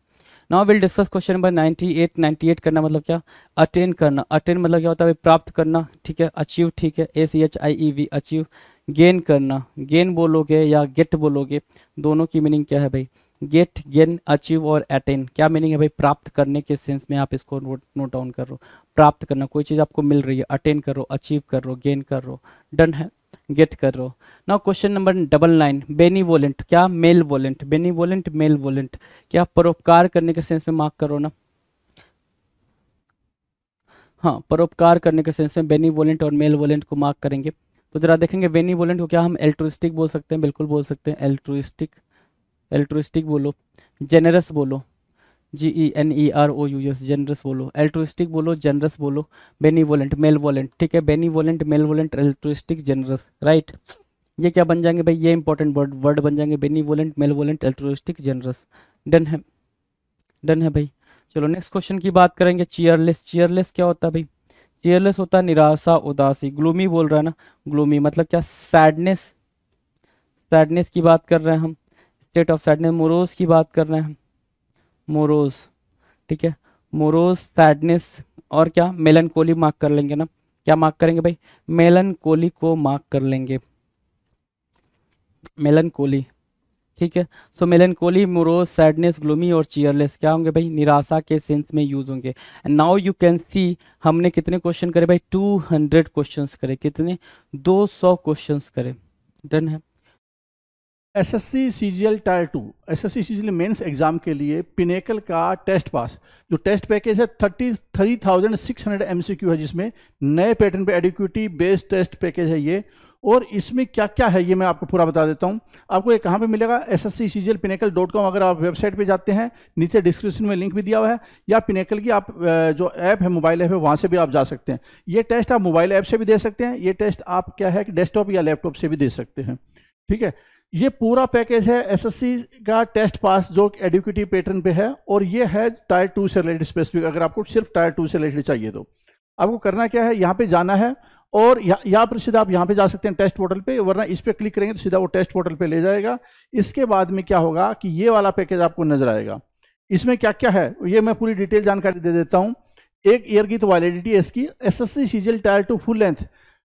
Now will discuss question number 98। 98 करना मतलब क्या? अटेन करना। अटेन मतलब क्या होता है? प्राप्त करना, ठीक है। अचीव, ठीक है, ACHIEV, अचीव। गेन करना, गेन बोलोगे या गेट बोलोगे, दोनों की मीनिंग क्या है भाई? गेट, गेन, अचीव और अटेन, क्या मीनिंग है भाई? प्राप्त करने के सेंस में आप इसको नोट डाउन कर रहे हो। प्राप्त करना, कोई चीज़ आपको मिल रही है, अटेन कर रहे हो, अचीव कर रहे हो, गेन कर रहे हो, डन है, गेट कर रहे हो। Now question number 99। बेनीवोलेंट, क्या? मेल वोलेंट, बेनीवोलेंट, मेल वोलेंट, क्या? परोपकार करने के सेंस में मार्क करो ना। हाँ, परोपकार करने के सेंस में बेनीवोलेंट और मेल वोलेंट को मार्क करेंगे। तो जरा देखेंगे बेनीवोलेंट को क्या हम एल्ट्रुइस्टिक बोल सकते हैं? बिल्कुल बोल सकते हैं, एल्ट्रुइस्टिक, एल्ट्रुइस्टिक बोलो। जेनरस बोलो, GENEROUS, जेनरस बोलो। एल्ट्रुइस्टिक बोलो, जनरस बोलो। बेनीवोलेंट, मेलवोलेंट, ठीक है। बेनीवोलेंट, मेलवोलेंट, एल्ट्रुइस्टिक, जनरस, राइट। ये क्या बन जाएंगे भाई? ये इंपॉर्टेंट वर्ड बन जाएंगे, बेनीवोलेंट, मेलवोलेंट, एल्ट्रुइस्टिक, जनरस, डन है, डन है भाई। चलो नेक्स्ट क्वेश्चन की बात करेंगे, चीयरलेस। चीयरलेस क्या होता है भाई? चीयरलेस होता है निराशा, उदासी। ग्लूमी बोल रहा है ना, ग्लूमी मतलब क्या? सैडनेस, सैडनेस की बात कर रहे हैं हम, स्टेट ऑफ सैडनेस। मोरोज की बात कर रहे हैं हम, मोरोज, ठीक है, मोरोज, सैडनेस। और क्या? मेलनकोली मार्क कर लेंगे ना, क्या मार्क करेंगे भाई? मेलनकोली को मार्क कर लेंगे, मेलनकोली, ठीक है। सो मेलनकोली, मोरोज, सैडनेस, ग्लूमी और चीयरलेस क्या होंगे भाई? निराशा के सेंस में यूज होंगे। And now you can see हमने कितने क्वेश्चन करे भाई? 200 क्वेश्चंस करे। कितने? 200 क्वेश्चंस करे। डन है। SSC CGL tier 2 SSC CGL mains exam के लिए पिनेकल का टेस्ट पास जो टेस्ट पैकेज है 33,600 एमसीक्यू है, जिसमें नए पैटर्न पे एडिक्विटी बेस्ड टेस्ट पैकेज है ये। और इसमें क्या क्या है ये मैं आपको पूरा बता देता हूँ। आपको ये कहाँ पे मिलेगा? ssccglpinnacle.com। अगर आप वेबसाइट पे जाते हैं, नीचे डिस्क्रिप्शन में लिंक भी दिया हुआ है, या पिनेकल की आप जो ऐप है, मोबाइल ऐप है, वहाँ से भी आप जा सकते हैं। ये टेस्ट आप मोबाइल ऐप से भी दे सकते हैं, ये टेस्ट आप क्या है कि डेस्कटॉप या लैपटॉप से भी दे सकते हैं, ठीक है। ये पूरा पैकेज है एसएससी का टेस्ट पास जो एडिक्विटी पैटर्न पे है, और ये है टायर 2 से रिलेटेड स्पेसिफिक। अगर आपको सिर्फ टायर 2 से रिलेटेड चाहिए तो आपको करना क्या है, यहाँ पे जाना है और यहाँ पर सीधा आप यहाँ पे जा सकते हैं टेस्ट पोर्टल पे, वरना इस पर क्लिक करेंगे तो सीधा वो टेस्ट पोर्टल पे ले जाएगा। इसके बाद में क्या होगा कि ये वाला पैकेज आपको नजर आएगा। इसमें क्या क्या है ये मैं पूरी डिटेल जानकारी दे देता हूँ। 1 ईयर की तो वैलिडिटी है इसकी। SSC CGL tier 2 full length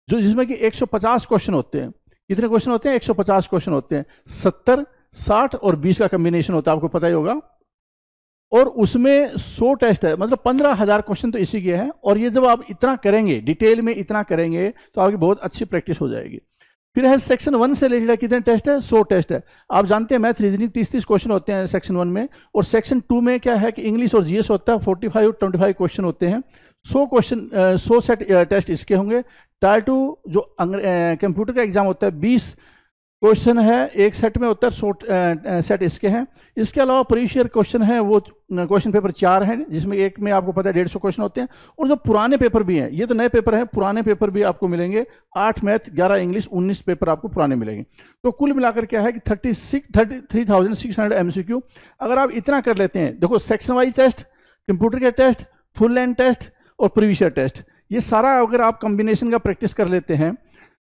जो जिसमें कि 150 क्वेश्चन होते हैं। कितने क्वेश्चन होते हैं? 150 क्वेश्चन होते हैं। 70, 60 और 20 का कॉम्बिनेशन होता है, आपको पता ही होगा। और उसमें 100 टेस्ट है, मतलब 15,000 क्वेश्चन तो इसी के हैं। और ये जब आप इतना करेंगे, डिटेल में इतना करेंगे, तो आपकी बहुत अच्छी प्रैक्टिस हो जाएगी। फिर है सेक्शन 1 से रिलेटेड कितने टेस्ट है? 100 टेस्ट है। आप जानते हैं मैथ रीजनिंग 30-30 क्वेश्चन होते हैं सेक्शन 1 में, और सेक्शन 2 में क्या है कि इंग्लिश और जीएस होता है, 45-25 क्वेश्चन होते हैं। 100 क्वेश्चन 100 सेट टेस्ट इसके होंगे। टायर 2 जो कंप्यूटर का एग्जाम होता है 20 क्वेश्चन है एक सेट में, होता है 100 सेट इसके हैं। इसके अलावा प्रीवियस ईयर क्वेश्चन है वो क्वेश्चन पेपर 4 हैं, जिसमें एक में आपको पता है 150 क्वेश्चन होते हैं। और जो पुराने पेपर भी हैं, ये तो नए पेपर हैं, पुराने पेपर भी आपको मिलेंगे। 8 मैथ, 11 इंग्लिश, 19 पेपर आपको पुराने मिलेंगे। तो कुल मिलाकर क्या है कि 33,600 एमसीक्यू। अगर आप इतना कर लेते हैं, देखो सेक्शन वाइज टेस्ट, कंप्यूटर के टेस्ट, फुल लेंथ टेस्ट और प्रीवियस ईयर टेस्ट, ये सारा अगर आप कॉम्बिनेशन का प्रैक्टिस कर लेते हैं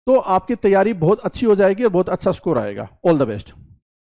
तो आपकी तैयारी बहुत अच्छी हो जाएगी और बहुत अच्छा स्कोर आएगा। All the best.